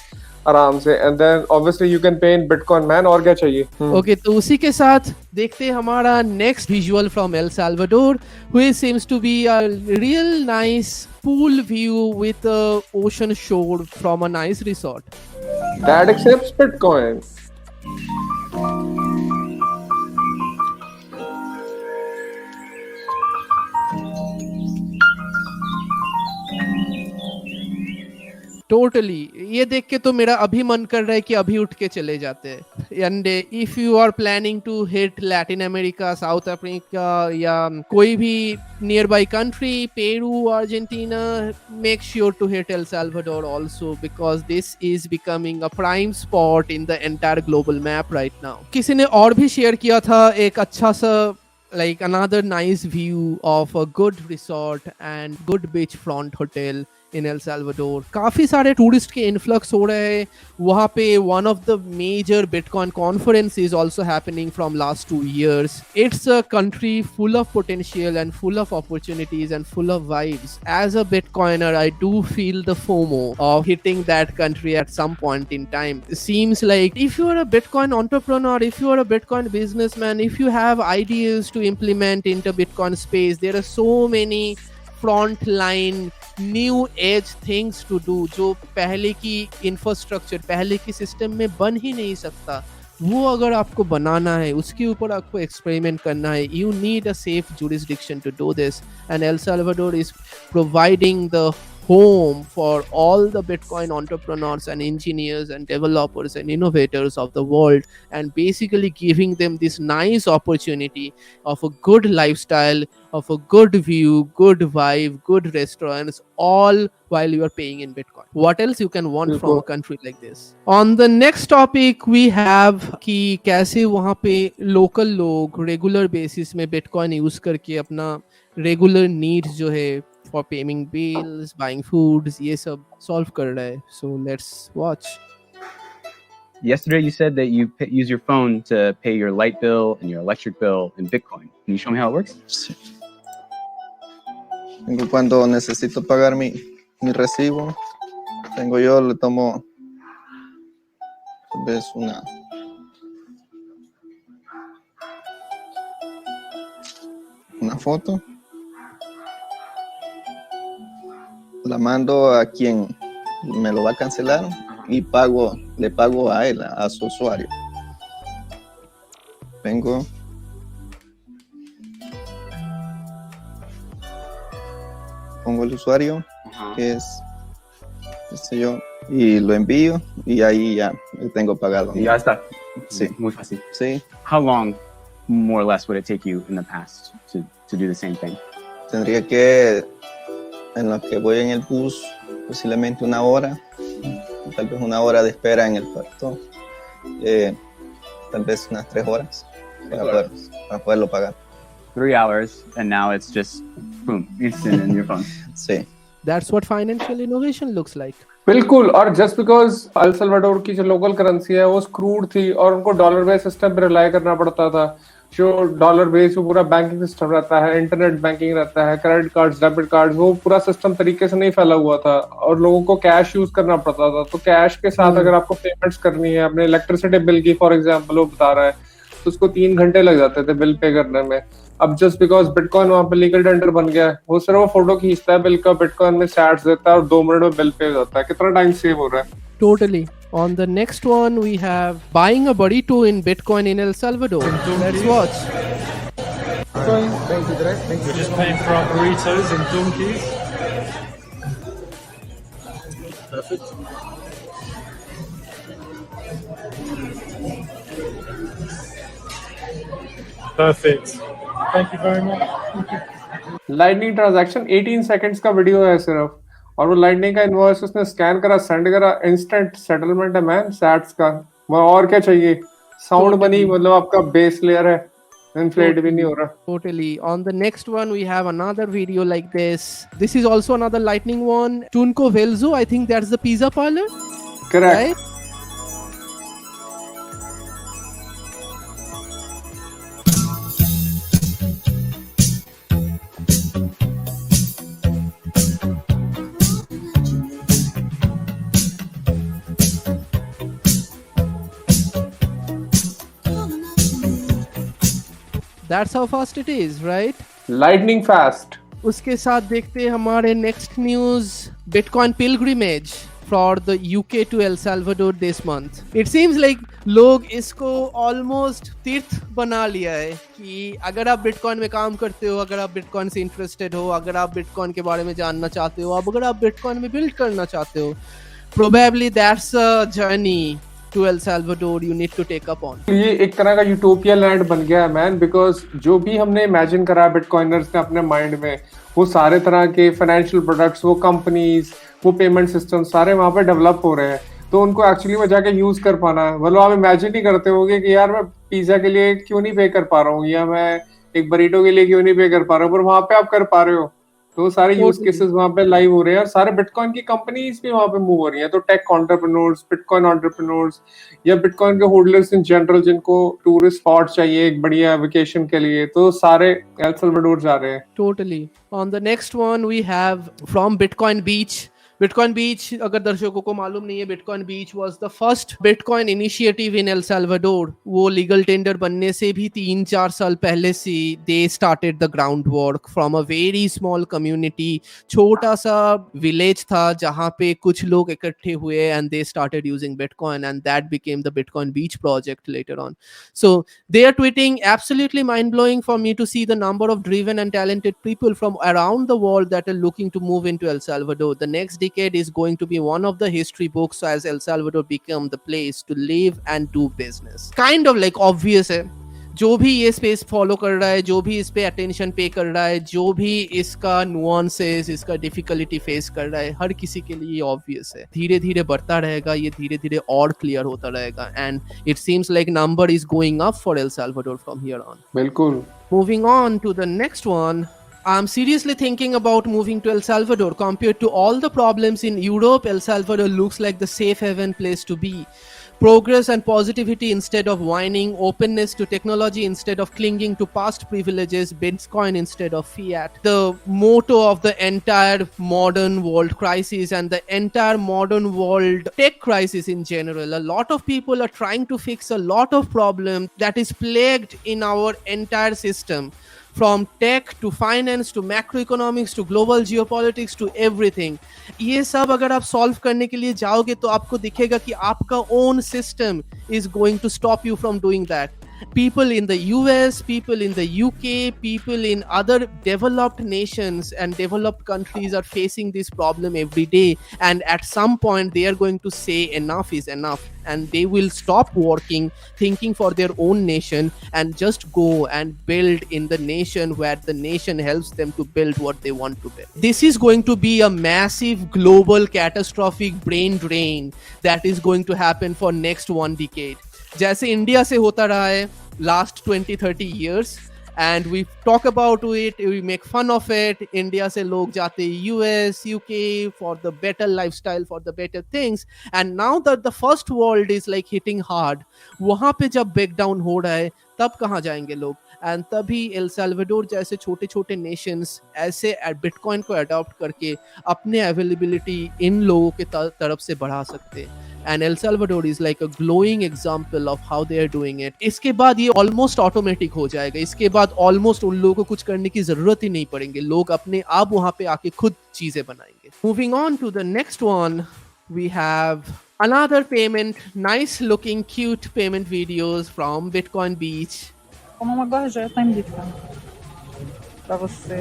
आराम से। And then obviously you can pay in bitcoin man. और क्या चाहिए? ओके, तो उसी के साथ देखते हैं हमारा next visual from El Salvador, which seems to be a real nice pool view with ocean shore from a nice resort that accepts bitcoin. Totally ये देख के तो मेरा अभी मन कर रहा है कि अभी उठ के चले जाते हैं। And if you are planning to hit Latin America, South Africa या कोई भी nearby country, Peru, Argentina, make sure to hit El Salvador also, because this is becoming a prime spot in the entire global map right now. किसी ने और भी share किया था एक अच्छा सा like another nice view of a good resort and good beachfront hotel in El Salvador. काफी सारे टूरिस्ट के इन्फ्लक्स हो रहे हैं वहाँ पे। one of the major Bitcoin conference is also happening from last 2 years. It's a country full of potential and full of opportunities and full of vibes. As a Bitcoiner, I do feel the FOMO of hitting that country at some point in time. It seems like if you are a Bitcoin entrepreneur, if you are a Bitcoin businessman, if you have ideas to implement into Bitcoin space, there are so many front line new age things to do जो पहले की infrastructure, पहले की system में बन ही नहीं सकता। वो अगर आपको बनाना है, उसके ऊपर आपको एक्सपेरिमेंट करना है, you need a safe jurisdiction to do this, and El Salvador is providing the home for all the Bitcoin entrepreneurs and engineers and developers and innovators of the world, and basically giving them this nice opportunity of a good lifestyle, of a good view, good vibe, good restaurants, all while you are paying in Bitcoin. What else you can want from a country like this? On the next topic we have कि कैसे वहाँ पे local लोग regular basis में Bitcoin use करके अपना regular needs जो है for paying bills, buying foods, ये सब solve कर रहा है. So let's watch. Yesterday you said that you use your phone to pay your light bill and your electric bill in Bitcoin. Can you show me how it works? Sí. Cuando necesito pagar mi recibo, yo le tomo tal vez una foto, la mando a quien me lo va a cancelar y le pago a él, a su usuario. Vengo, pongo el usuario, que es, qué sé yo, y lo envío y ahí ya le tengo pagado. Ya está. Sí. Muy fácil. Sí, How long, more or less, would it take you in the past to do the same thing? tendría que, en lo que voy en el bus posiblemente una hora, tal vez una hora de espera en el puerto, tal vez unas 3 horas para poderlo pagar. 3 hours, and now it's just boom, instant in your phone. Sí. That's what financial innovation looks like. बिल्कुल. और just because El Salvador की जो local currency है वो screwed थी और उनको dollar based system पे रिलाई करना पड़ता था. जो डॉलर बेस्ड वो पूरा बैंकिंग सिस्टम रहता है, इंटरनेट बैंकिंग रहता है, क्रेडिट कार्ड्स, डेबिट कार्ड्स, वो पूरा सिस्टम तरीके से नहीं फैला हुआ था और लोगों को कैश यूज करना पड़ता था. तो कैश के साथ अगर आपको पेमेंट्स करनी है अपने इलेक्ट्रिसिटी बिल की, फॉर एग्जाम्पल वो बता रहा है, तो उसको 3 घंटे लग जाते थे बिल पे करने में. अब जस्ट बिकॉज बिटकॉइन वहां पे लीगल टेंडर बन गया है, वो सिर्फ वो फोटो खींचता है बिल का, बिटकॉइन में सैट्स देता है और 2 मिनट में बिल पे हो जाता है. कितना टाइम सेव हो रहा है. Totally. On the next one, we have buying a burrito in Bitcoin in El Salvador. Let's watch. We're just paying for our burritos and donkeys. Perfect. Perfect. Thank you very much. Lightning transaction 18 seconds का video है सिर्फ, और वो lightning का invoice उसने scan करा, send करा, instant settlement है मैन. सैट्स का और क्या चाहिए. साउंड बनी, मतलब आपका बेस लेयर है, इन्फ्लेट भी नहीं हो रहा. Totally. On the next one, we have another video like this. This is also another lightning one. Tunco Velzo, I think that's the pizza parlor, correct. right? That's how fast it is, right? Lightning fast. उसके साथ देखते हैं हमारे next news. Bitcoin pilgrimage for the UK to El Salvador this month. It seems like लोग इसको almost तीर्थ बना लिया है कि अगर आप बिटकॉइन में काम करते हो, अगर आप बिटकॉइन से इंटरेस्टेड हो, अगर आप बिटकॉइन के बारे में जानना चाहते हो, अगर आप बिटकॉइन में बिल्ड करना चाहते हो, probably that's a journey to El Salvador you need to take up on. ये एक तरह का यूटोपिया लैंड बन गया है मैन, बिकॉज जो भी हमने इमेजिन करा बिटकॉइनर्स ने अपने माइंड में, वो सारे तरह के फाइनेंशियल प्रोडक्ट्स, वो कंपनीज, वो पेमेंट सिस्टम सारे वहाँ पे डेवलप हो रहे हैं. तो उनको एक्चुअली में जाके यूज कर पाना है. मतलब आप इमेजिन नहीं करते होंगे कि यार मैं पिज्जा के लिए क्यों नहीं पे कर पा रहा हूँ, या मैं एक बरीटो के लिए क्यों नहीं पे कर पा रहा हूँ, पर वहाँ पे आप कर पा रहे हो. तो सारे यूज केसेस वहाँ पे लाइव हो रहे हैं और सारे बिटकॉइन की कंपनीज भी वहाँ पे मूव हो रही हैं. तो टेक एंटरप्रेन्योर्स, बिटकॉइन एंटरप्रेन्योर्स या बिटकॉइन के होल्डर्स इन जनरल, जिनको टूरिस्ट स्पॉट चाहिए एक बढ़िया वेकेशन के लिए, तो सारे एल साल्वाडोर जा रहे हैं. Totally. On the next one we have from Bitcoin Beach. Bitcoin Beach, अगर दर्शकों को मालूम नहीं है, Bitcoin Beach was the first Bitcoin initiative in El Salvador. वो लीगल टेंडर बनने से भी 3-4 साल पहले से they started the groundwork from a very small community. छोटा सा विलेज था जहाँ पे कुछ लोग इकट्ठे हुए and they started using Bitcoin, and that became the Bitcoin Beach project later on. So they are tweeting, absolutely mind-blowing for me to see the number of driven and talented people from around the world that are looking to move into El Salvador. The next decade is going to be one of the history books as El Salvador become the place to live and do business. Kind of like obvious है. जो भी ये space follow कर रहा है, जो भी इस पे अटेंशन पे कर रहा है, जो भी इसका नुआंसेस, इसका डिफिकल्टी फेस कर रहा है, हर किसी के लिए ऑब्वियस है. धीरे धीरे बढ़ता रहेगा, ये धीरे धीरे और क्लियर होता रहेगा, and it seems like number is going up for El Salvador from here on. बिल्कुल. Moving on to the next one. I'm seriously thinking about moving to El Salvador. Compared to all the problems in Europe, El Salvador looks like the safe haven place to be. Progress and positivity instead of whining, openness to technology instead of clinging to past privileges, Bitcoin instead of fiat. The motto of the entire modern world crisis and the entire modern world tech crisis in general. A lot of people are trying to fix a lot of problems that is plagued in our entire system. From tech to finance to macroeconomics to global geopolitics to everything. ये सब अगर आप solve करने के लिए जाओगे तो आपको दिखेगा कि आपका own system is going to stop you from doing that. People in the US, people in the UK, people in other developed nations and developed countries are facing this problem every day. And at some point, they are going to say enough is enough. And they will stop working, thinking for their own nation, and just go and build in the nation where the nation helps them to build what they want to build. This is going to be a massive global catastrophic brain drain that is going to happen for next 1 decade. जैसे India से होता रहा है last 20-30 years, and we talk about it, we make fun of it. India से लोग जाते US, UK for the better lifestyle, for the better things, and now that the first world is like hitting hard, वहां पे जब break down हो रहा है तब कहाँ जाएंगे लोग? एंड तभी एल साल्वाडोर जैसे छोटे छोटे नेशंस ऐसे बिटकॉइन को अडॉप्ट करके अपने अवेलेबिलिटी इन लोगों के तरफ से बढ़ा सकते हैं. And El Salvador is like a glowing example of how they are doing it. इसके बाद ये ऑलमोस्ट ऑटोमेटिक हो जाएगा. इसके बाद ऑलमोस्ट उन लोगों को कुछ करने की जरूरत ही नहीं पड़ेंगे. लोग अपने आप वहां पे आके खुद चीजें बनाएंगे. Moving on to the next one, we have another payment, nice looking cute payment videos from Bitcoin Beach. Como uma gorjeta em Bitcoin. Pra você.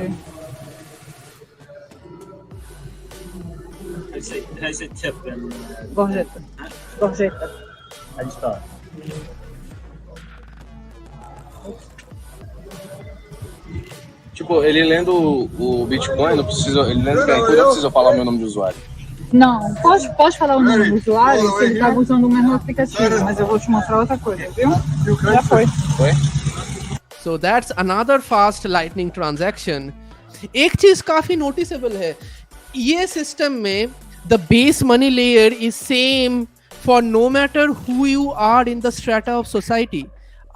How does it tip in Gorjeta. Gorjeta. how do you spell it? Tipo, ele lendo o Bitcoin, não precisa, ele lendo o QR Code, não precisa falar o meu nome de usuário. Não, pode falar o nome do usuário se ele tá usando o mesmo aplicativo, mas eu vou te mostrar outra coisa, viu? Já foi. Foi? So that's another fast lightning transaction. एक चीज काफी noticeable है, ये system में the base money layer is same for no matter who you are in the strata of society.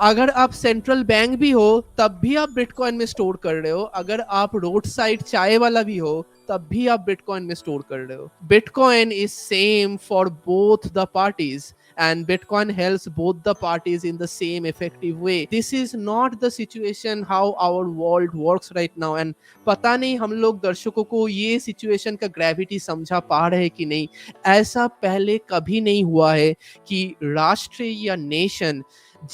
अगर आप central bank भी हो तब भी आप बिटकॉइन में स्टोर कर रहे हो. अगर आप रोड साइड चाय वाला भी हो तब भी आप बिटकॉइन में स्टोर कर रहे हो. Bitcoin is same for both the parties and Bitcoin helps both the parties in the same effective way. This is not the situation how our world works right now, and पता नहीं हम लोग दर्शकों को ये situation का gravity समझा पा रहे हैं कि नहीं. ऐसा पहले कभी नहीं हुआ है कि राष्ट्र या नेशन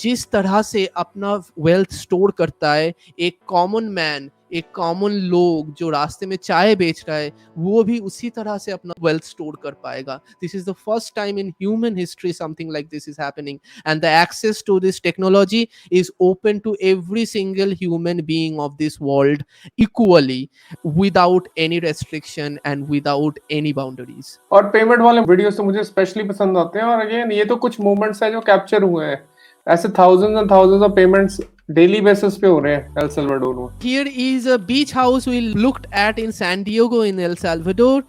जिस तरह से अपना वेल्थ स्टोर करता है, एक कॉमन मैन, एक कॉमन लोग जो रास्ते में चाय बेच रहा है, वो भी उसी तरह से अपना वेल्थ स्टोर कर पाएगा. This is the first time in human history something like this is happening, and the access to this technology is open to every single human being of this world equally, without any restriction and without any boundaries. और payment वाले videos तो मुझे specially पसंद आते हैं. और again ये तो कुछ मोमेंट्स हैं जो कैप्चर हुए हैं. ऐसे thousands and thousands of payments daily basis पे हो रहे हैं एल साल्वाडोर में. Here is a beach house we looked at in San Diego in El Salvador.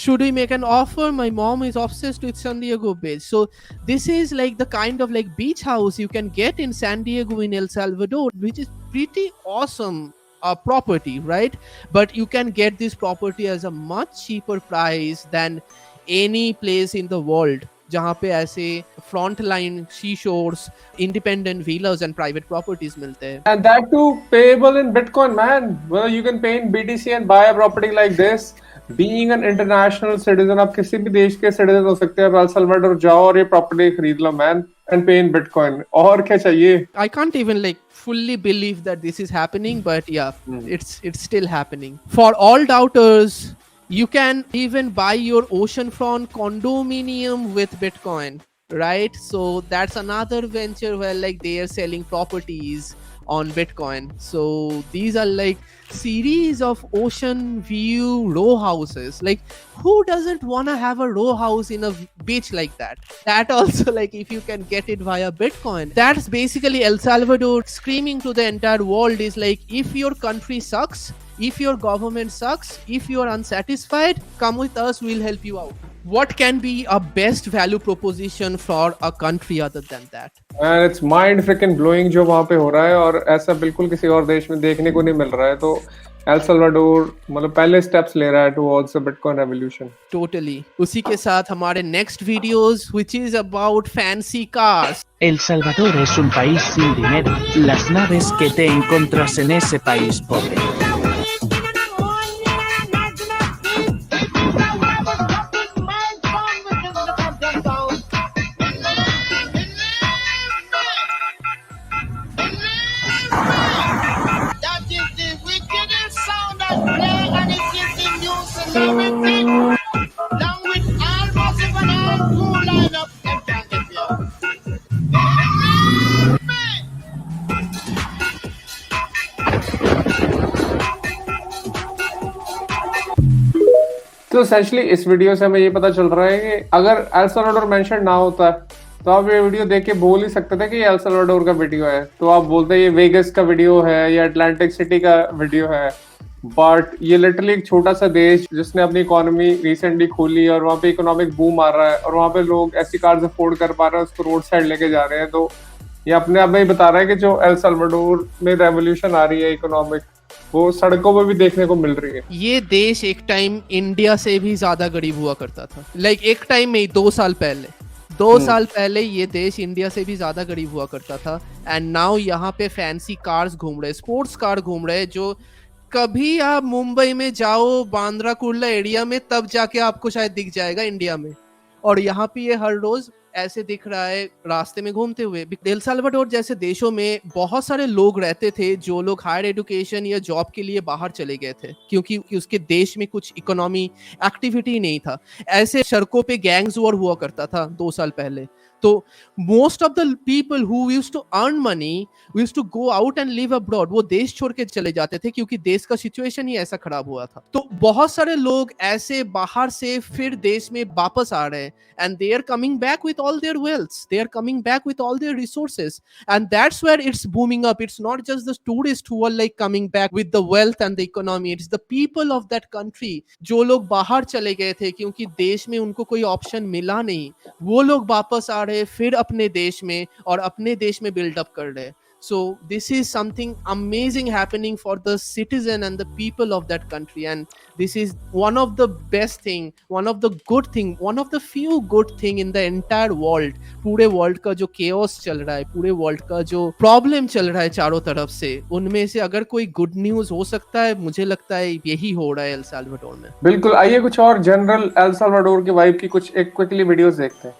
Should we make an offer? My mom is obsessed with San Diego beach. So this is like the kind of like beach house you can get in San Diego in El Salvador, which is pretty awesome property, right? But you can get this property as a much cheaper price than any place in the world जहाँ पे ऐसे front line sea shores, independent villas and private properties मिलते हैं. And that too payable in Bitcoin, man. Well, you can pay in BTC and buy a property like this. Being an international citizen, आप किसी भी देश के citizen हो सकते हैं. एल साल्वाडोर जाओ और ये प्रॉपर्टी खरीद लो, man, and pay in Bitcoin. और क्या चाहिए? I can't even like fully believe that this is happening, but yeah, it's still happening. For all doubters, you can even buy your oceanfront condominium with Bitcoin, right? So that's another venture where like they are selling properties on Bitcoin. So these are like series of ocean view row houses. Like who doesn't want to have a row house in a beach like that? That also, like if you can get it via Bitcoin, that's basically El Salvador screaming to the entire world is like, if your country sucks, if your government sucks, if you are unsatisfied, come with us, we'll help you out. What can be a best value proposition for a country other than that? And it's mind freaking blowing जो वहाँ पे हो रहा है, और ऐसा बिल्कुल किसी और देश में देखने को नहीं मिल रहा है. तो एल साल्वाडोर मतलब पहले स्टेप्स ले रहा है towards the Bitcoin revolution. Totally. उसी के साथ हमारे next videos, which is about fancy cars. El Salvador es un país sin dinero. Las naves que te encuentras en ese país pobre. तो एसेंशियली इस वीडियो से हमें ये पता चल रहा है कि अगर एल साल्वाडोर मेंशन ना होता तो आप ये वीडियो देख के बोल ही सकते थे कि ये एल साल्वाडोर का वीडियो है, तो आप बोलते ये वेगस का वीडियो है या अटलांटिक सिटी का वीडियो है। बट ये लिटरली एक छोटा सा देश जिसने अपनी इकोनॉमी रिसेंटली खोली और वहाँ पे इकोनॉमिक बूम आ रहा है और वहाँ पे लोग ऐसी कार्स अफोर्ड कर पा रहे हैं, उसको रोड साइड लेके जा रहे हैं। तो ये अपने आप में ही बता रहा है कि जो एल साल्वाडोर में रेवोल्यूशन आ रही है इकोनॉमिक, वो सड़कों पर भी देखने को मिल रही है। ये देश एक टाइम इंडिया से भी ज्यादा गरीब हुआ करता था। लाइक एक टाइम में 2 साल पहले 2 साल पहले ये देश इंडिया से भी ज्यादा गरीब हुआ करता था। एंड नाउ यहाँ पे फैंसी कार्स घूम रहे, स्पोर्ट्स कार घूम रहे, जो कभी आप मुंबई में जाओ बांद्रा कुर्ला एरिया में तब जाके आपको शायद दिख जाएगा इंडिया में। और यहाँ पे ये हर रोज ऐसे दिख रहा है रास्ते में घूमते हुए। एल साल्वाडोर जैसे देशों में बहुत सारे लोग रहते थे जो लोग हायर एजुकेशन या जॉब के लिए बाहर चले गए थे क्योंकि उसके देश में कुछ इकोनॉमी एक्टिविटी नहीं था। ऐसे सड़कों पे गैंग्स वॉर हुआ करता था 2 साल पहले। तो most of the people who used to earn money used to go out and live abroad, वो देश छोड़ के चले जाते थे क्योंकि देश का सिचुएशन ही ऐसा खराब हुआ था। तो बहुत सारे लोग ऐसे बाहर से फिर देश में वापस आ रहे हैं and they are coming back with all their wealth, they are coming back with all their resources and that's where it's booming up. It's not just the tourist who are like coming back with the wealth and the economy, it's the people of that country. जो लोग बाहर चले गए थे क्योंकि देश में उनको कोई ऑप्शन मिला नहीं, वो लोग वापस आ रहे फिर अपने देश में और अपने देश में बिल्ड अप कर रहे। So this is something amazing happening for the citizen and the people of that country, and this is one of the best thing, one of the good thing, one of the few good thing in the entire world। पूरे world का जो chaos चल रहा है, पूरे world का जो problem चल रहा है चारों तरफ से, उनमें से अगर कोई गुड न्यूज हो सकता है, मुझे लगता है यही हो रहा है एल साल्वाडोर में। बिल्कुल। आइए कुछ और जनरल एल साल्वाडोर के वाइब की कुछ एक क्विकली वीडियोस देखते हैं।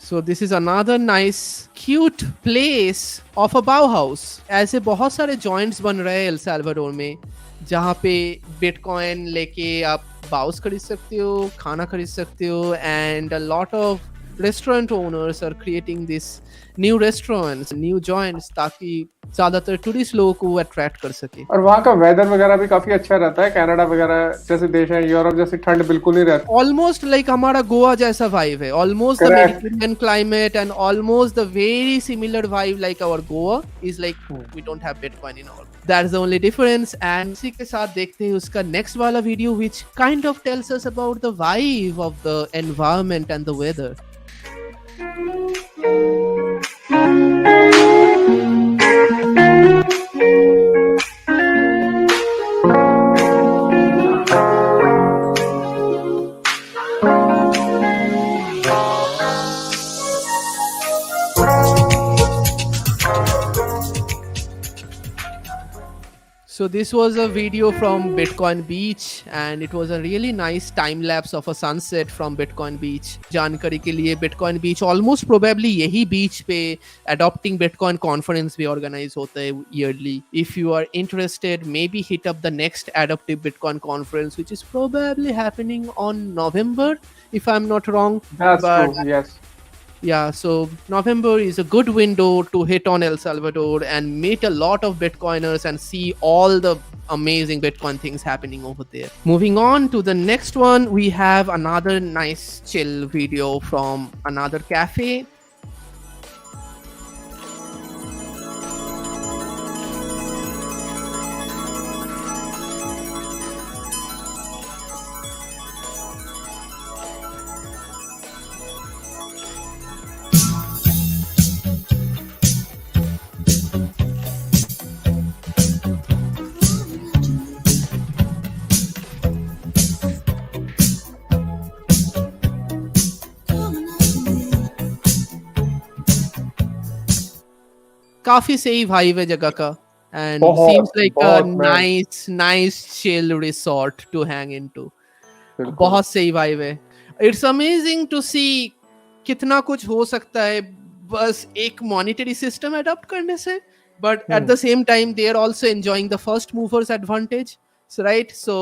So this is another nice cute place of a Bauhaus। ऐसे बहुत सारे joints बन रहे हैं एल साल्वाडोर में जहाँ पे बिटकॉइन लेके आप बाउस खरीद सकते हो, खाना खरीद सकते हो, and a lot of restaurant owners are creating this new restaurants, new joints ताकि ज्यादातर टूरिस्ट लोगों को अट्रैक्ट कर सके। और वहाँ का वेदर वगैरह भी काफी अच्छा रहता है। कनाडा वगैरह जैसे देश है, यूरोप जैसी ठंड बिल्कुल नहीं रहती। ऑलमोस्ट लाइक हमारा गोवा जैसा वाइब है, almost the Mediterranean climate and almost the very similar vibe like our Goa is like we don't have bitcoin in our, that's the only difference. And इसी के साथ देखते हैं उसका नेक्स्ट वाला video which kind of tells us about the vibe of the environment and the weather. So this was a video from Bitcoin Beach and it was a really nice time lapse of a sunset from Bitcoin Beach। जानकारी के लिए Bitcoin Beach almost probably यही beach पे adopting Bitcoin conference भी organize होता है yearly। If you are interested, maybe hit up the next adoptive Bitcoin conference which is probably happening on November if I'm not wrong। That's true, yes। Yeah, so November is a good window to hit on El Salvador and meet a lot of Bitcoiners and see all the amazing Bitcoin things happening over there। Moving on to the next one, we have another nice chill video from another cafe। काफी सही vibe है जगह का and seems like a nice chill resort to hang into। बहुत सही vibe है। It's amazing to see कितना कुछ हो सकता है बस एक मॉनिटरी सिस्टम अडॉप्ट करने से, but at the same time they are also enjoying the first movers advantage, so, right? So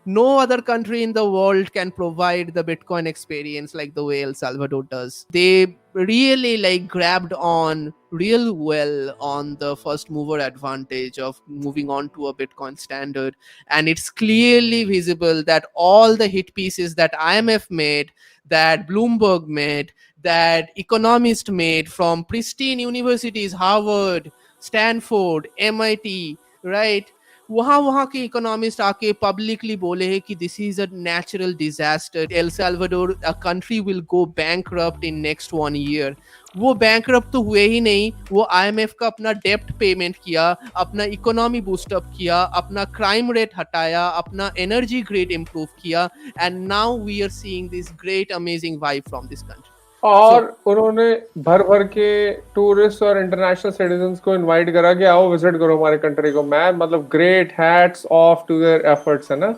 no other country in the world can provide the Bitcoin experience like the way El Salvador does. They really like grabbed on real well on the first mover advantage of moving on to a Bitcoin standard, and it's clearly visible that all the hit pieces that IMF made, that Bloomberg made, that economists made from pristine universities, Harvard, Stanford, MIT, right, वहां के economist आके publicly बोले हैं कि this is a natural disaster, L Salvador a country will go bankrupt in next 1 year. वो bankrupt तो हुए ही नहीं, वो IMF का अपना डेप्ट पेमेंट किया, अपना इकोनॉमी बूस्टअप किया, अपना क्राइम रेट हटाया, अपना एनर्जी ग्रेड इंप्रूव किया, and now we are seeing this great amazing vibe from this country. और उन्होंने भर भर के टूरिस्ट और इंटरनेशनल सिटीजन्स को इनवाइट करा कि आओ विजिट करो हमारे कंट्री को। मैं मतलब great hats off to their efforts, है ना,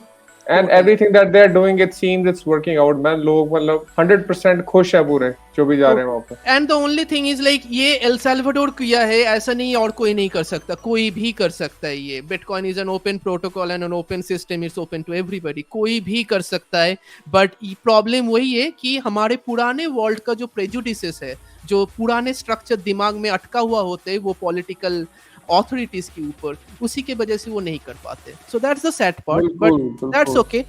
and everything that they are doing it seems it's working out. Man, लोग मतलब 100% खुश है पूरे जो भी जा रहे हैं वहां पे। And the only thing is like ये एल साल्वाडोर किया है, ऐसा नहीं और कोई नहीं कर सकता, कोई भी कर सकता है। ये bitcoin is an open protocol and an open system, it's open to everybody, कोई भी कर सकता है। बट प्रॉब्लम वही है कि हमारे पुराने वर्ल्ड का जो प्रेजुडिसेस है, जो पुराने स्ट्रक्चर दिमाग में अटका हुआ होते हैं वो पॉलिटिकल ऑथोरिटीज के ऊपर, उसी के वजह से वो नहीं कर पाते। So that's the sad part, but that's okay,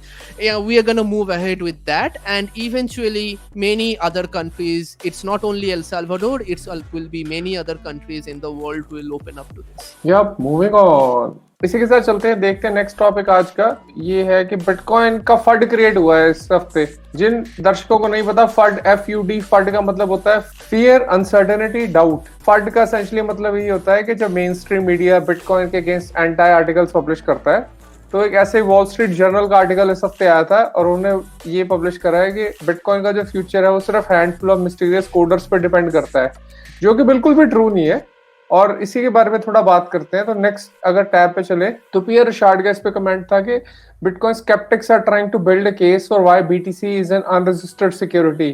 we are gonna move ahead with that, and eventually many other countries, it's not only El Salvador, it's will be many other countries in the world will open up to this. Yeah moving on, इसी के साथ चलते हैं, देखते हैं next topic आज का। ये है कि बिटकॉइन का फंड क्रिएट हुआ है इस हफ्ते। जिन दर्शकों को नहीं पता, फंड FUD, फंड का मतलब होता है फियर, अनसर्टेनिटी, डाउट। फंड का एसेंशियली मतलब ये होता है कि जब मेन स्ट्रीम मीडिया बिटकॉइन के अगेंस्ट एंटी आर्टिकल्स पब्लिश करता है, तो एक ऐसे वॉल स्ट्रीट जर्नल का आर्टिकल इस हफ्ते आया था और उन्होंने ये पब्लिश करा है कि बिटकॉइन का जो फ्यूचर है वो सिर्फ हैंडफुल ऑफ मिस्टीरियस कोडर्स पर डिपेंड करता है, जो कि बिल्कुल भी ट्रू नहीं है। और इसी के बारे में थोड़ा बात करते हैं। तो नेक्स्ट अगर टैब पे चले तो पियर रिचार्ड का इस पे कमेंट था कि bitcoin skeptics are trying to build a case for why BTC is an unregistered security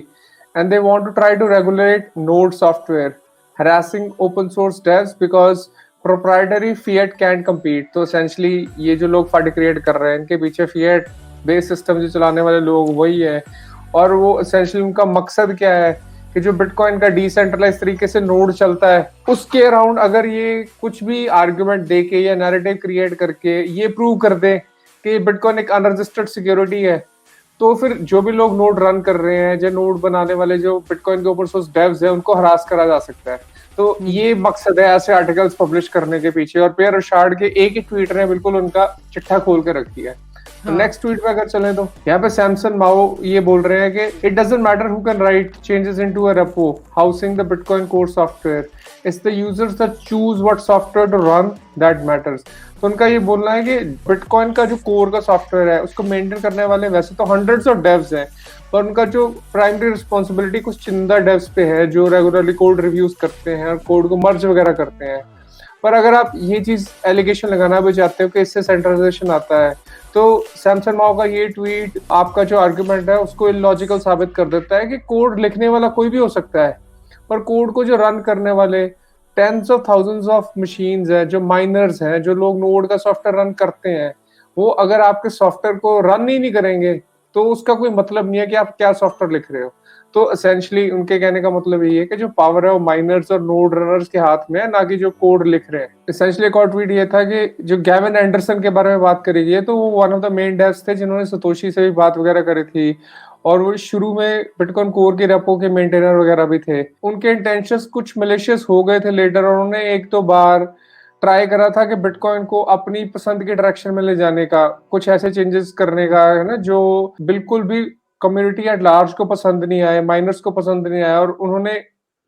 and they want to try to regulate node software, harassing open source devs because proprietary fiat can't compete। तो essentially ये जो लोग fund create कर रहे हैं, इनके पीछे fiat base system जो चलाने वाले लोग वही है, और वो एसेंशियली उनका मकसद क्या है कि जो बिटकॉइन का डिसेंट्रलाइज तरीके से नोड चलता है उसके अराउंड अगर ये कुछ भी आर्ग्यूमेंट दे के या नैरेटिव क्रिएट करके ये प्रूव कर दे कि बिटकॉइन एक अनरजिस्टर्ड सिक्योरिटी है, तो फिर जो भी लोग नोड रन कर रहे हैं, जो नोड बनाने वाले जो बिटकॉइन के ओपन सोर्स डेव्स है, उनको हरास करा जा सकता है। तो ये मकसद है ऐसे आर्टिकल्स पब्लिश करने के पीछे, और पियर रिचार्ड के एक ही ट्वीट ने बिल्कुल उनका चिट्ठा खोल के रख दिया है। नेक्स्ट ट्वीट पे अगर चले तो यहाँ पे सैमसन माओ ये बोल रहे हैं कि it doesn't matter who can write changes into a repo housing the bitcoin core software, it's the users that choose what software to run that matters. तो उनका ये बोलना है कि बिटकॉइन का जो कोर का सॉफ्टवेयर है उसको मेंटेन करने वाले वैसे तो हंड्रेड्स ऑफ डेव्स हैं, पर उनका जो प्राइमरी रिस्पॉन्सिबिलिटी कुछ चंदा डेव्स पे है जो रेगुलरली कोड रिव्यूज करते हैं और कोड को मर्ज वगैरह करते हैं। पर अगर आप ये चीज एलिगेशन लगाना भी चाहते हो कि इससे सेंट्रलाइजेशन आता है, तो सैमसन माओ का ये ट्वीट आपका जो आर्गुमेंट है उसको इलॉजिकल साबित कर देता है कि कोड लिखने वाला कोई भी हो सकता है, पर कोड को जो रन करने वाले tens of thousands of machines हैं, जो माइनर्स हैं, जो लोग नोड का सॉफ्टवेयर रन करते हैं, वो अगर आपके सॉफ्टवेयर को रन ही नहीं करेंगे तो उसका कोई मतलब नहीं है कि आप क्या सॉफ्टवेयर लिख रहे हो। तो एसेंशियली उनके कहने का मतलब ये है कि जो पावर है वो माइनर्स और नोड रनर्स के हाथ में है, ना कि जो कोड लिख रहे हैं। एसेंशियली एक और ट्वीट ये था कि जो गैविन एंडरसन के बारे में बात करी गई है, तो वो वन ऑफ द मेन डेव्स थे जिन्होंने सतोशी से भी बात वगैरह करी थी, और वो शुरू में बिटकॉइन कोर के रेपो के मेंटेनर वगैरह भी थे। उनके इंटेंशंस कुछ मलेशियस हो गए थे लेटर, और उन्होंने एक दो बार ट्राई करा था कि बिटकॉइन को अपनी पसंद के डायरेक्शन में ले जाने का, कुछ ऐसे चेंजेस करने का, है ना, जो बिल्कुल भी कम्युनिटी एट लार्ज को पसंद नहीं आए, माइनर्स को पसंद नहीं आया, और उन्होंने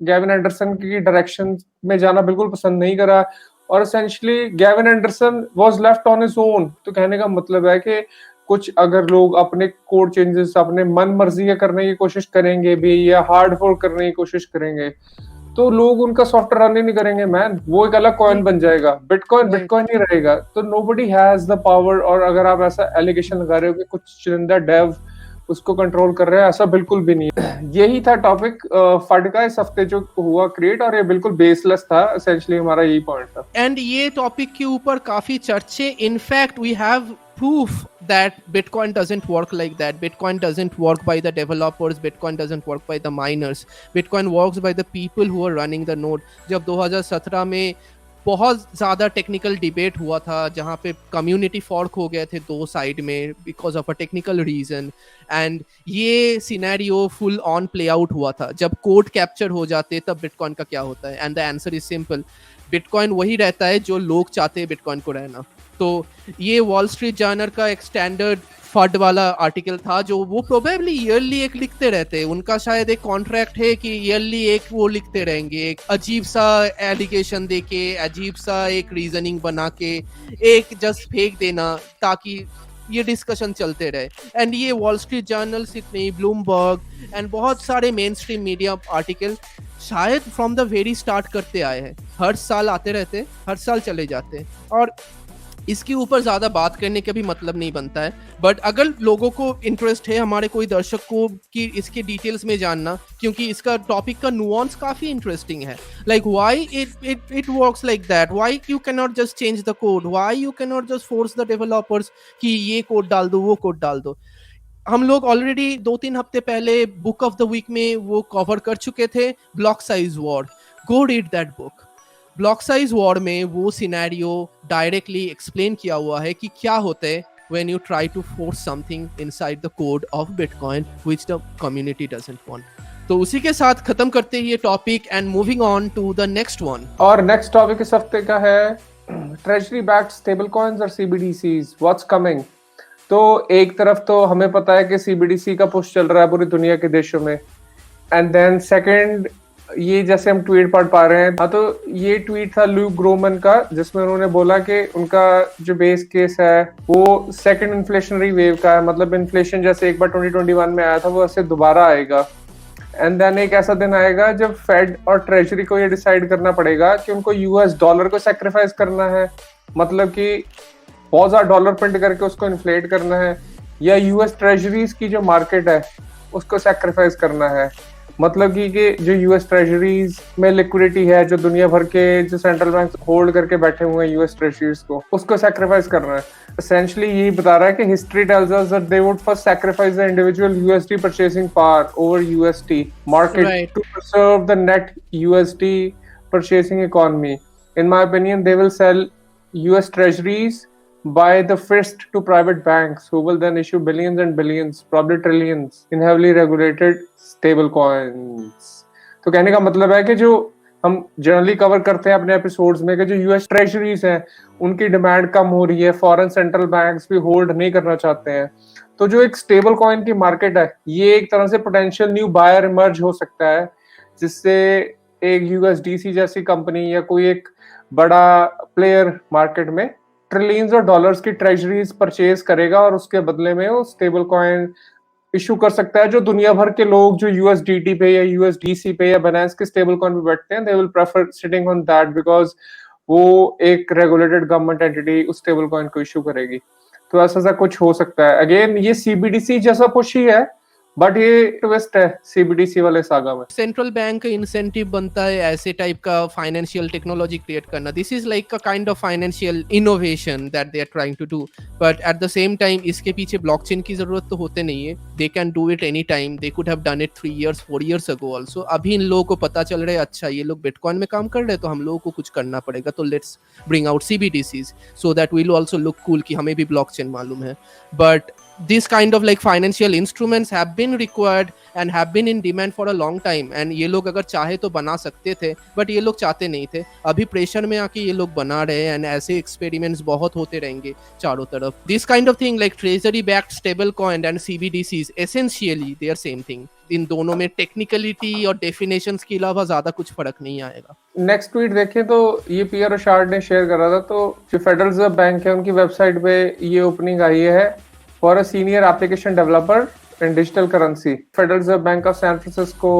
गैविन एंडरसन की डायरेक्शन में जाना बिल्कुल पसंद नहीं करा, और essentially Gavin Anderson was left on his own. तो कहने का मतलब है कि कुछ अगर लोग अपने कोड चेंजेस अपने मन मर्जी के करने की कोशिश करेंगे भी या हार्ड फोर्क करने की कोशिश करेंगे, तो लोग उनका सॉफ्टवेयर रन ही नहीं करेंगे मैन, वो एक अलग कॉइन बन जाएगा, बिटकॉइन बिटकॉइन ही रहेगा। तो नोबडी हैज द पावर। और अगर आप ऐसा एलिगेशन लगा रहे हो कि कुछ चुनिंदा डेव उसको कंट्रोल कर रहे हैं, ऐसा बिल्कुल भी नहीं है। यही था टॉपिक फड का इस हफ्ते जो हुआ क्रिएट, और ये बिल्कुल बेसलेस था, एसेंशियली हमारा यही पॉइंट था। एंड ये टॉपिक के ऊपर काफी चर्चे, in fact we have proof that Bitcoin doesn't work like that. Bitcoin doesn't work by the developers. Bitcoin doesn't work by the miners. Bitcoin works by the people who are running the node. जब 2017 में बहुत ज़्यादा technical debate हुआ था जहाँ पे community fork हो गए थे दो साइड में because of a technical reason, and ये scenario full on play out हुआ था। जब कोड कैप्चर हो जाते तब बिटकॉइन का क्या होता है? And the answer is simple, bitcoin वही रहता है जो लोग चाहते हैं बिटकॉइन को रहना। तो ये वॉल स्ट्रीट जर्नल का एक स्टैंडर्ड फड वाला आर्टिकल था जो वो प्रोबेबली ईयरली एक लिखते रहते हैं। उनका शायद एक कॉन्ट्रैक्ट है कि ईयरली एक वो लिखते रहेंगे, एक अजीब सा एलिगेशन देके, अजीब सा एक रीजनिंग बना के एक जस्ट फेंक देना ताकि ये डिस्कशन चलते रहे। एंड ये वॉल स्ट्रीट जर्नल सिर्फ नहीं, ब्लूमबर्ग एंड बहुत सारे मेन स्ट्रीम मीडिया आर्टिकल शायद फ्रॉम द वेरी स्टार्ट करते आए हैं। हर साल आते रहते, हर साल चले जाते, और इसके ऊपर ज़्यादा बात करने का भी मतलब नहीं बनता है। बट अगर लोगों को इंटरेस्ट है, हमारे कोई दर्शक को, कि इसके डिटेल्स में जानना, क्योंकि इसका टॉपिक का नुआंस काफ़ी इंटरेस्टिंग है, like why it works like that, why you can not just change the code, why you can not just force the developers कि ये कोड डाल दो, वो कोड डाल दो। हम लोग ऑलरेडी 2-3 हफ्ते पहले बुक ऑफ द वीक में वो कवर कर चुके थे, block size war. Go read that book. Block size war में वो सिनेरियो डायरेक्टली एक्सप्लेन किया हुआ है कि क्या होता है when you try to force something inside the code of Bitcoin which the community doesn't want. तो उसी के साथ खत्म करते हैं ये topic and moving on to the next one. और नेक्स्ट टॉपिक इस हफ्ते का है ट्रेजरी बैक्ड स्टेबल कॉइन्स और CBDCs, व्हाट्स कमिंग। तो एक तरफ तो हमें पता है कि CBDC का पुश चल रहा है पूरी दुनिया के देशों में, एंड देन सेकंड ये जैसे हम ट्वीट पढ़ पा रहे हैं, हाँ, तो ये ट्वीट था ल्यूक ग्रोमन का जिसमें उन्होंने बोला कि उनका जो बेस केस है वो सेकंड इन्फ्लेशनरी वेव का है, मतलब इन्फ्लेशन जैसे एक बार 2021 में आया था वो ऐसे दोबारा आएगा। एंड देन एक ऐसा दिन आएगा जब फेड और ट्रेजरी को ये डिसाइड करना पड़ेगा कि उनको US डॉलर को सैक्रिफाइस करना है, मतलब कि बहुत ज्यादा डॉलर प्रिंट करके उसको इन्फ्लेट करना है, या US ट्रेजरीज की जो मार्केट है उसको सैक्रिफाइस करना है, मतलब कि जो US ट्रेजरीज में लिक्विडिटी है, जो दुनिया भर के जो सेंट्रल बैंक होल्ड करके बैठे हुए हैं US ट्रेजरीज को, उसको सैक्रिफाइस करना है। एसेंशियली यही बता रहा है कि history tells us that they would first sacrifice the individual USD purchasing power over USD market to preserve the net USD purchasing economy. In my opinion they will sell US treasuries by the fist to private banks who will then issue billions and billions, probably trillions in heavily regulated stable coins. तो कहने का मतलब है कि जो हम generally cover करते हैं अपने एपिसोड्स में कि जो US ट्रेजरीज हैं उनकी डिमांड कम हो रही है, फॉरेन सेंट्रल बैंक्स भी होल्ड नहीं करना चाहते हैं, तो जो एक स्टेबल कॉइन की मार्केट है ये एक तरह से पोटेंशियल न्यू बायर इमर्ज हो सकता है, जिससे एक USDC जैसी कंपनी या कोई एक बड़ा प्लेयर मार्केट में ट्रिलियंस ऑफ डॉलर्स की ट्रेजरीज परचेज करेगा और उसके बदले में वो स्टेबल कॉइन इशू कर सकता है, जो दुनिया भर के लोग जो USDT पे या USDC पे या बाइनेंस के स्टेबल कॉइन पे बैठते हैं, they will prefer sitting on that because वो एक रेगुलेटेड गवर्नमेंट एंटिटी उस स्टेबल कॉइन को इशू करेगी। तो ऐसा कुछ हो सकता है। अगेन ये CBDC जैसा पुश ही है, बट ये ट्विस्ट है CBDC वाले सागा में। सेंट्रल बैंक का इंसेंटिव बनता है ऐसे टाइप का फाइनेंशियल टेक्नोलॉजी क्रिएट करना। This is like a kind of financial innovation that they are trying to do, but at the same time इसके पीछे ब्लॉकचेन की जरूरत तो होते नहीं है। They can do it any time, they could have done it 3 years 4 years ago also. अभी इन लोगों को पता चल रहा है अच्छा ये लोग बिटकॉइन में काम कर रहे हैं तो हम लोगों को कुछ करना पड़ेगा, तो let's bring out CBDCs so that we'll also look cool कि हमें भी ब्लॉकचेन मालूम है। But this kind of like financial instruments have been required and have been in demand for a long time, and ये लोग अगर चाहे तो बना सकते थे but ये लोग चाहते नहीं थे। अभी प्रेशर में आके ये लोग बना रहे हैं, and ऐसे experiments बहुत होते रहेंगे चारों तरफ। This kind of thing like treasury backed stable coin and CBDCs essentially they are same thing। इन दोनों में टेक्निकलिटी और डेफिनेशंस के अलावा ज्यादा कुछ फर्क नहीं आएगा। नेक्स्ट ट्वीट देखें तो ये पियर रोशार्ड ने शेयर करा था, तो जो फेडरल रिजर्व बैंक है उनकी वेबसाइट पे ये ओपनिंग आई है for a senior application developer in digital currency. Federal reserve bank of San Francisco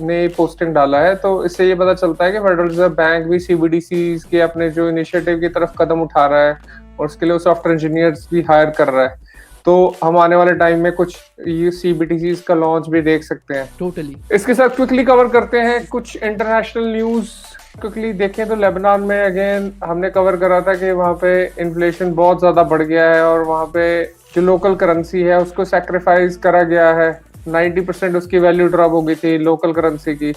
ने पोस्टिंग डाला है, तो इससे ये पता चलता है कि फेडरल रिजर्व बैंक भी CBDCs के अपने जो इनिशिएटिव की तरफ कदम उठा रहा है और उसके लिए सॉफ्टवेयर इंजीनियर्स भी हायर कर रहा है। तो हम आने वाले टाइम में कुछ ये CBDCs का लॉन्च भी देख सकते हैं। टोटली। इसके साथ क्विकली कवर करते हैं कुछ इंटरनेशनल न्यूज। क्विकली देखें तो लेबनान में अगेन हमने कवर करा था कि वहाँ पे इन्फ्लेशन बहुत ज्यादा बढ़ गया है और वहाँ पे जो लोकल करेंसी है उसको सैक्रिफाइस करा गया है। 90% उसकी वैल्यू ड्रॉप हो गई थी लोकल करेंसी की,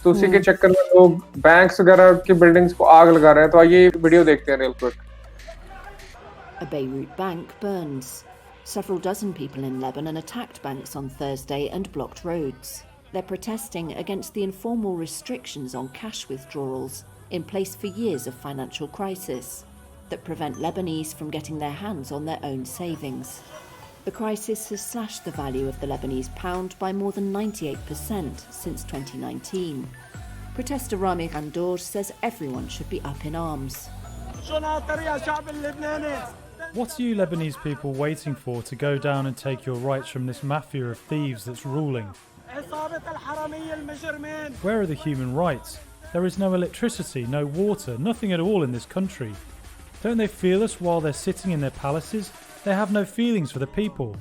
तो उसी के चक्कर में लोग बैंक्स वगैरह की बिल्डिंग्स को आग लगा रहे हैं। तो आइए वीडियो देखते हैं real quick. A Beirut bank burns. Several dozen people in Lebanon attacked banks on Thursday and blocked roads. They're protesting against the informal restrictions on cash withdrawals in place for years of financial crisis that prevent Lebanese from getting their hands on their own savings. The crisis has slashed the value of the Lebanese pound by more than 98% since 2019. Protester Rami Ghandour says everyone should be up in arms. What are you Lebanese people waiting for to go down and take your rights from this mafia of thieves that's ruling? Where are the human rights? There is no electricity, no water, nothing at all in this country. Don't they feel us while they're sitting in their palaces? They have no feelings for the people.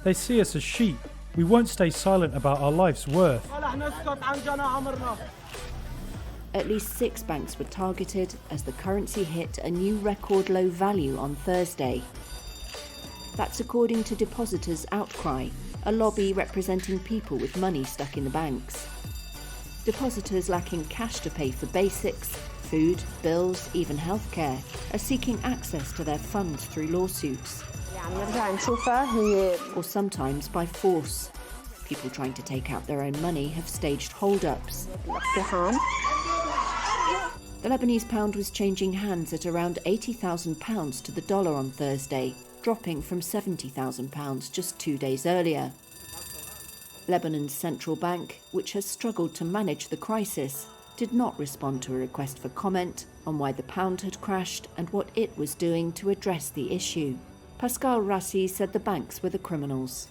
They see us as sheep. We won't stay silent about our life's worth. At least 6 banks were targeted as the currency hit a new record low value on Thursday. That's according to Depositors Outcry, a lobby representing people with money stuck in the banks. Depositors lacking cash to pay for basics, food, bills, even healthcare, are seeking access to their funds through lawsuits. Or sometimes by force. People trying to take out their own money have staged hold-ups. The Lebanese pound was changing hands at around £80,000 to the dollar on Thursday, dropping from £70,000 just 2 days earlier. Lebanon's central bank, which has struggled to manage the crisis, did not respond to a request for comment on why the pound had crashed and what it was doing to address the issue. Pascal Rassi said the banks were the criminals.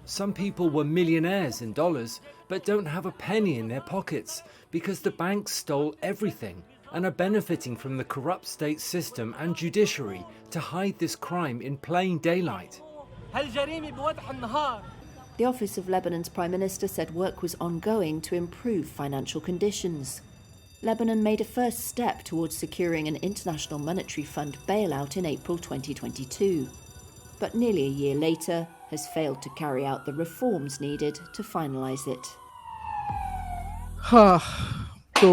Some people were millionaires in dollars, but don't have a penny in their pockets because the banks stole everything and are benefiting from the corrupt state system and judiciary to hide this crime in plain daylight. The office of Lebanon's Prime Minister said work was ongoing to improve financial conditions. Lebanon made a first step towards securing an International Monetary Fund bailout in April 2022. But nearly a year later has failed to carry out the reforms needed to finalise it. हाँ, तो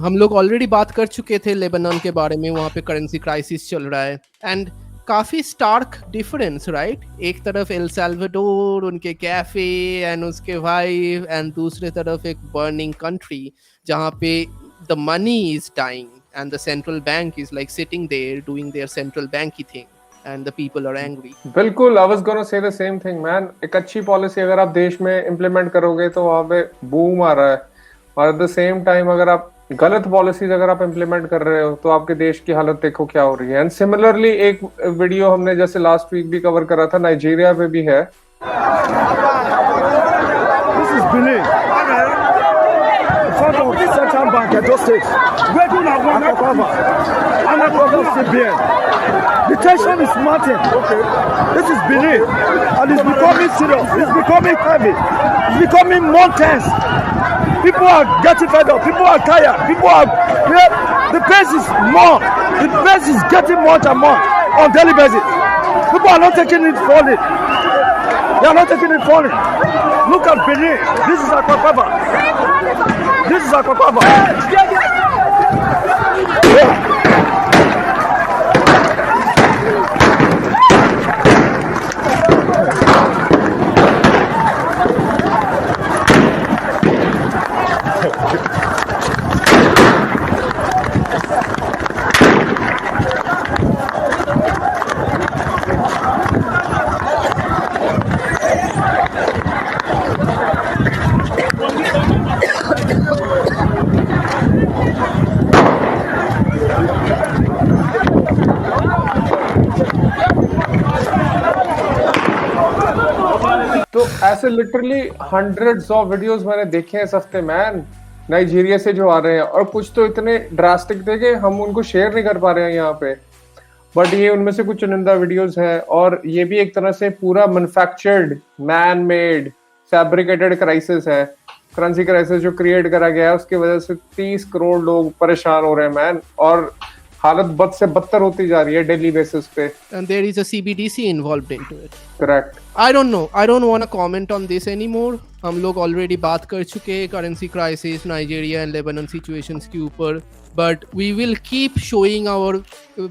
हम लोग already बात कर चुके थे Lebanon के बारे में। वहाँ पे करेंसी क्राइसिस चल रहा है एंड काफी स्टार्क डिफरेंस, राइट? एक तरफ एल साल्वाडोर, उनके कैफे एंड उसके वाइफ, एंड दूसरे तरफ एक बर्निंग कंट्री जहाँ पे the money is dying and the central bank is like sitting there doing their central banky thing and the people are angry. बिल्कुल, I was gonna say the same thing, man. एक अच्छी policy अगर आप देश में implement करोगे तो वहाँ पे बूम आ रहा है, और एट द सेम टाइम अगर आप गलत पॉलिसीज अगर आप इम्प्लीमेंट कर रहे हो तो आपके देश की हालत देखो क्या हो रही है। एंड सिमिलरली एक वीडियो हमने जैसे लास्ट वीक भी कवर करा था, नाइजीरिया पे भी है। This is Benin. In front of the Central Bank, Edo State. Undercover CBN. The tension is mounting. Okay. This is Benin, and it's becoming serious. It's becoming heavy. It's becoming more tense. People are getting fed up. People are tired. People are. The pace is more. The pace is getting more and more on daily basis. People are not taking it falling. They are not taking it falling. Look at Benin. This is Akpakpaba. This is Akpakpaba. तो ऐसे literally hundreds of videos मैंने देखे हैं इस हफ्ते man, Nigeria से जो आ रहे हैं, और कुछ तो इतने ड्रास्टिक थे कि हम उनको शेयर नहीं कर पा रहे हैं यहाँ पे। बट ये उनमें से कुछ चुनिंदा वीडियोस है, और ये भी एक तरह से पूरा manufactured, man made, fabricated crisis है, करेंसी क्राइसिस जो क्रिएट करा गया है, उसकी वजह से 30 करोड़ लोग परेशान हो रहे हैं मैन, और हालत बद से बदतर होती जा रही है डेली बेसिस पे। And there is a CBDC involved into it. Correct. I don't know. I don't want to comment on this anymore. हम लोग ऑलरेडी बात कर चुके हैं currency crisis, Nigeria and Lebanon situations के ऊपर, but we will keep showing our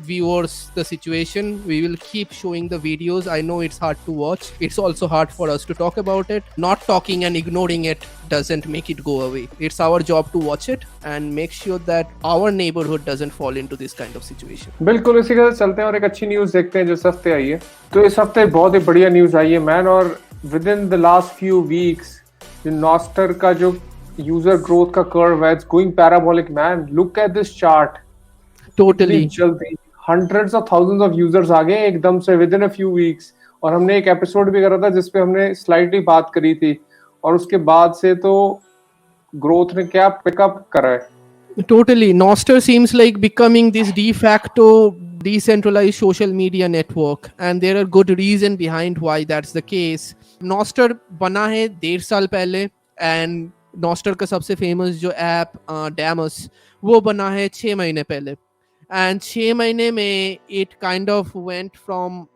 viewers the situation. We will keep showing the videos. I know it's hard to watch. It's also hard for us to talk about it. Not talking and ignoring it doesn't make it go away. It's our job to watch it and make sure that our neighborhood doesn't fall into this kind of situation. बिल्कुल, इसी के साथ चलते हैं और एक अच्छी news देखते हैं जो इस हफ्ते आई है। तो इस हफ्ते बहुत ही बढ़िया न्यूज आई है मैन, और within the last few weeks जो नॉस्टर का जो यूजर ग्रोथ का कर्व है, it's going parabolic man. Look at this chart. Totally. जल्दी hundreds of thousands of users आ गए एकदम से within a few weeks. और हमने एक एपिसोड भी करा था जिसपे हमने स्लाइटली बात करी थी, और उसके बाद से तो ग्रोथ ने क्या पिकअप करा है। Totally. Nostr seems like becoming this de facto decentralized social media network, and there are good reason behind why that's the case. Nostr बना है 1.5 साल पहले, and Nostr का सबसे फेमस जो ऐप Damus वो बना है 6 महीने पहले, and 6 महीने में it kind of went from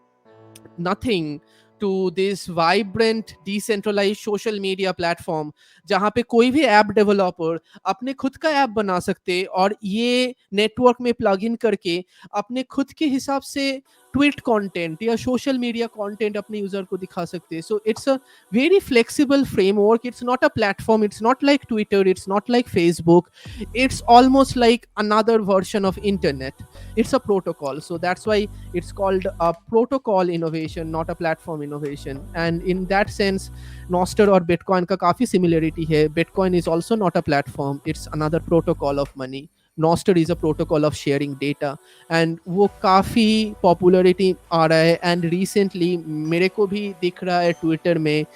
nothing to this vibrant decentralized social media platform जहां पे कोई भी ऐप डेवलपर अपने खुद का ऐप बना सकते और ये नेटवर्क में प्लग इन करके अपने खुद के हिसाब से ट्वीट कंटेंट या सोशल मीडिया कंटेंट अपने यूजर को दिखा सकते हैं. So it's a very flexible framework. It's not a platform, it's not like Twitter, it's not like Facebook, it's almost like another version of internet. It's a protocol, so that's why it's called a protocol innovation, not a platform innovation. And in that sense Nostr और Bitcoin का काफी similarity है. Bitcoin is also not a platform, it's another protocol of money. Nostr is a protocol of sharing data, and वो काफी popularity आ रहा है. And recently मेरे को भी दिख रहा है ट्विटर में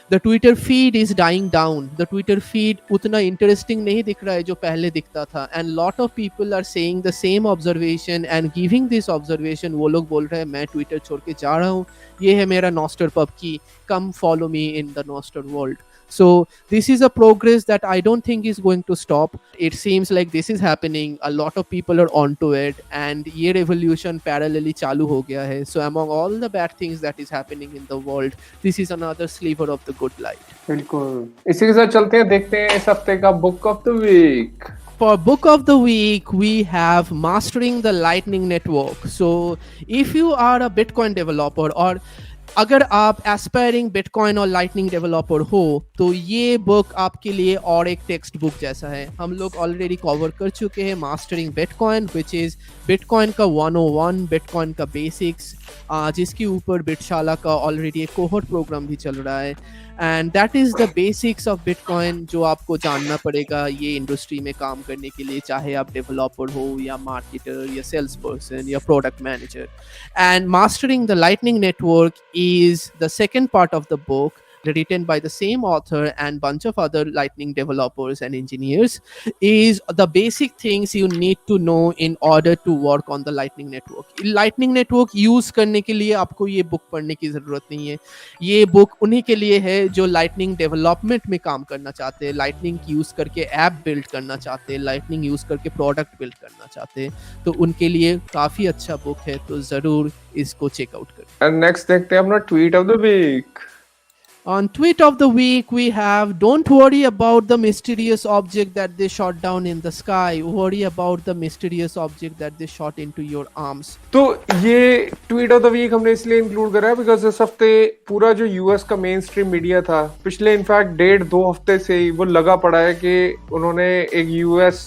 the Twitter feed is dying down. The Twitter feed उतना interesting नहीं दिख रहा है जो पहले दिखता था. And lot of people are saying the same observation and giving this observation. वो लोग बोल रहे हैं मैं Twitter छोड़ के जा रहा हूँ, ये है मेरा Nostr pub key, come follow me in the Nostr world. So this is a progress that I don't think is going to stop. It seems like this is happening. A lot of people are onto it, and ये revolution parallelly चालू हो गया है. So among all the bad things that is happening in the world, this is another sliver of the good light. बिल्कुल. इसी के साथ चलते हैं, देखते हैं इस हफ्ते का book of the week. For book of the week, we have Mastering the Lightning Network. So if you are a Bitcoin developer, और अगर आप एस्पायरिंग बिटकॉइन और लाइटनिंग डेवलपर हो, तो ये बुक आपके लिए और एक टेक्स्ट बुक जैसा है. हम लोग ऑलरेडी कवर कर चुके हैं mastering bitcoin, which is bitcoin का 101, बिटकॉइन का बेसिक्स, जिसके ऊपर बिटशाला का ऑलरेडी एक कोहॉर्ट प्रोग्राम भी चल रहा है. And that is the basics of bitcoin जो आपको जानना पड़ेगा ये इंडस्ट्री में काम करने के लिए, चाहे आप डेवलपर हो या मार्केटर या सेल्स पर्सन या product manager. And mastering the lightning network is the second part of the book, written by the same author and bunch of other lightning developers and engineers, is the basic things you need to know in order to work on the lightning network. Lightning network use करने के लिए आपको ये book पढ़ने की ज़रूरत नहीं है. ये बुक उन्हीं के लिए है जो लाइटनिंग डेवलपमेंट में काम करना चाहते हैं, लाइटनिंग यूज़ करके ऐप बिल्ड करना चाहते हैं, लाइटनिंग यूज़ करके प्रोडक्ट बिल्ड करना चाहते हैं. तो उनके लिए काफ़ी अच्छा बुक है, तो ज़रूर इसको चेकआउट करें. एंड नेक्स्ट देखते हैं अपना tweet of the week. On tweet of the week, we have, don't worry about the mysterious object that they shot down in the sky. Worry about the mysterious object that they shot into your arms. तो ये tweet of the week हमने इसलिए include करा है because इस हफ्ते पूरा जो यूएस का मेन स्ट्रीम मीडिया था, पिछले इनफैक्ट 1.5-2 हफ्ते से ही वो लगा पड़ा है कि उन्होंने एक यूएस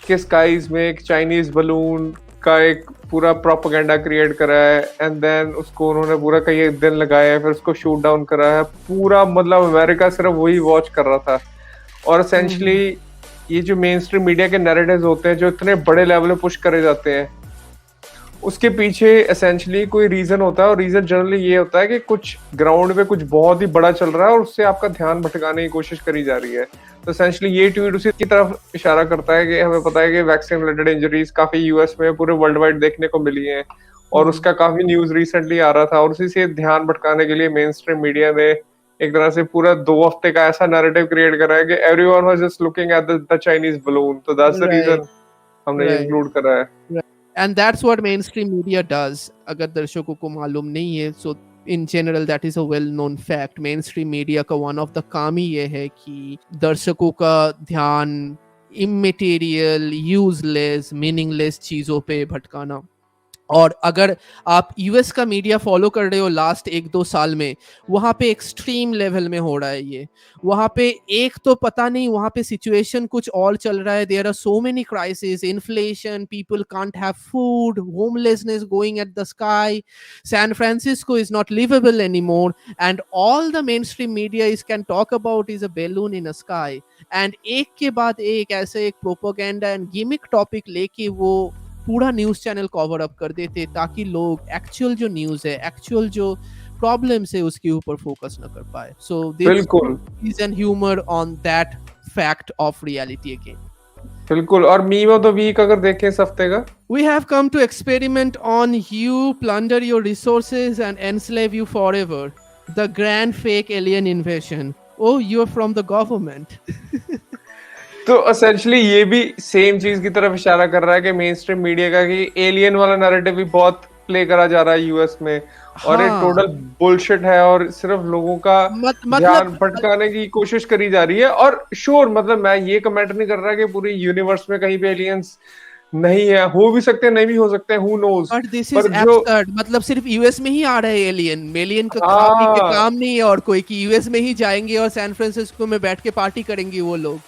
के स्काईज में एक चाइनीज बलून का एक पूरा प्रोपेगेंडा क्रिएट करा है, एंड देन उसको उन्होंने पूरा कई दिन लगाया है, फिर उसको शूट डाउन करा है. पूरा मतलब अमेरिका सिर्फ वही वॉच कर रहा था. और एसेंशली ये जो मेन स्ट्रीम मीडिया के नैरेटिव्स होते हैं जो इतने बड़े लेवल पे पुश करे जाते हैं, उसके पीछे एसेंशली कोई रीजन होता है, और रीजन जनरली ये होता है कि कुछ ग्राउंड पे कुछ बहुत ही बड़ा चल रहा है और उससे आपका ध्यान भटकाने की कोशिश करी जा रही है. तो एसेंशली ये ट्वीट उसी की तरफ इशारा करता है कि हमें पता है कि वैक्सीन रिलेटेड इंजरीज काफी यूएस में पूरे वर्ल्ड वाइड देखने को मिली हैं, और उसका काफी न्यूज रिसेंटली आ रहा था, और उसी से ध्यान भटकाने के लिए मेन स्ट्रीम मीडिया ने एक तरह से पूरा 2 हफ्ते का ऐसा नैरेटिव क्रिएट करा है कि everyone was just looking at the Chinese balloon, तो दैट्स द रीजन हमने ये इंक्लूड करा है। And that's what main stream media does. अगर दर्शकों को मालूम नहीं है, so in general that is a well known fact. Main stream media का वन ऑफ द काम ही ये है कि दर्शकों का ध्यान इमैटेरियल, यूजलेस, मीनिंगलेस चीजों पे भटकाना। और अगर आप यूएस का मीडिया फॉलो कर रहे हो लास्ट 1-2 साल में, वहाँ पे एक्सट्रीम लेवल में हो रहा है ये। वहाँ पे एक तो पता नहीं, वहाँ पे सिचुएशन कुछ और चल रहा है। There are so many crisis, inflation, people can't have food, homelessness going at the sky, San Francisco is not liveable anymore, and all the main stream media is can talk about is a balloon in a sky. And एक के बाद एक ऐसे एक propaganda and gimmick topic लेके वो पूरा news channel cover up कर देते ताकि लोग एक्चुअल जो न्यूज है, एक्चुअल जो प्रॉब्लम्स है, उसके ऊपर फोकस न कर पाए। सो बिल्कुल is an humour on that fact of reality again. बिल्कुल। और मीम ऑफ द वीक अगर देखें इस हफ्ते का, We have come to experiment on you, plunder your resources and enslave you forever. The grand fake alien invasion. Oh, you're from the government. तो essentially ये भी सेम चीज की तरफ इशारा कर रहा है कि मेन स्ट्रीम मीडिया का कि एलियन वाला नैरेटिव भी बहुत प्ले करा जा रहा है यूएस में, और ये टोटल बुलशिट है और सिर्फ लोगों का ध्यान भटकाने की कोशिश करी जा रही है। और श्योर, मतलब मैं ये कमेंट नहीं कर रहा कि पूरी यूनिवर्स में कहीं पे एलियंस नहीं है, हो भी सकते हैं, नहीं भी हो सकते हैं, who knows. But this is absurd. मतलब सिर्फ यूएस में ही आ रहे हैं एलियन का काम नहीं है और कोई कि यूएस में ही जाएंगे और सैन फ्रांसिस्को में बैठ के पार्टी करेंगे वो लोग।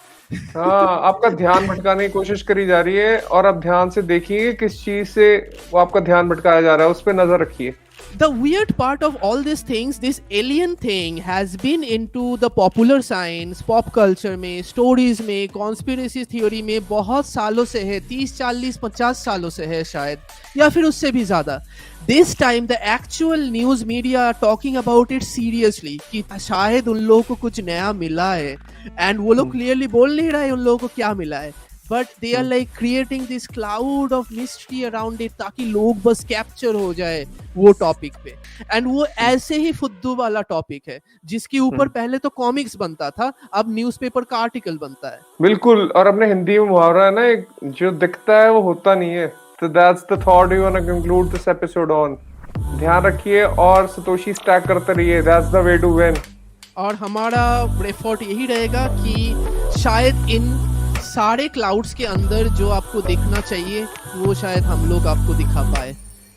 हाँ, आपका ध्यान भटकाने की कोशिश करी जा रही है, और आप ध्यान से देखिए किस चीज से वो आपका ध्यान भटकाया जा रहा है, उस पर नजर रखिए। The weird part of all these things, this alien thing has been into the popular science, pop culture में, stories में, conspiracy theory में बहुत सालों से है, 30, 40, 50 सालों से है शायद, या फिर उससे भी ज्यादा। This time the actual news media are talking about it seriously कि शायद उन लोगों को कुछ नया मिला है, and वो लोग clearly बोल नहीं रहे उन लोगों को क्या मिला है, but they are like creating this cloud of mystery around it ताकि लोग बस कैप्चर हो जाए वो टॉपिक पे। एंड वो ऐसे ही फुद्दू वाला टॉपिक है जिसके ऊपर पहले तो कॉमिक्स बनता था, अब न्यूज़पेपर का आर्टिकल बनता है। बिल्कुल। और अपने हिंदी में मुहावरा है ना, जो दिखता है वो होता नहीं है। तो that's the thought we want to conclude this episode on. ध्यान रखिए और सतोशी स्टैक करते रहिए, that's the way to win. और हमारा एफर्ट यही रहेगा कि शायद इन सारे क्लाउड्स के अंदर जो आपको देखना चाहिए वो शायद हम लोग आपको दिखा पाए,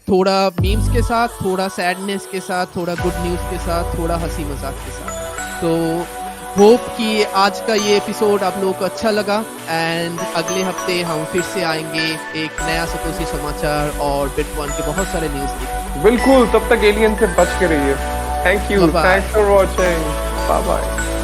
थोड़ा मीम्स के साथ, थोड़ा सैडनेस के साथ, थोड़ा गुड न्यूज़ के साथ, थोड़ा हंसी मजाक के साथ। तो होप कि आज का ये एपिसोड आप लोगों को अच्छा लगा, एंड अगले हफ्ते हम फिर से आएंगे एक नया सतोशी समाचार और बिटकॉइन के बहुत सारे न्यूज़ लेकर। बिल्कुल, तब तक एलियन से बच के रहिए। Thank you, thanks for watching, bye bye.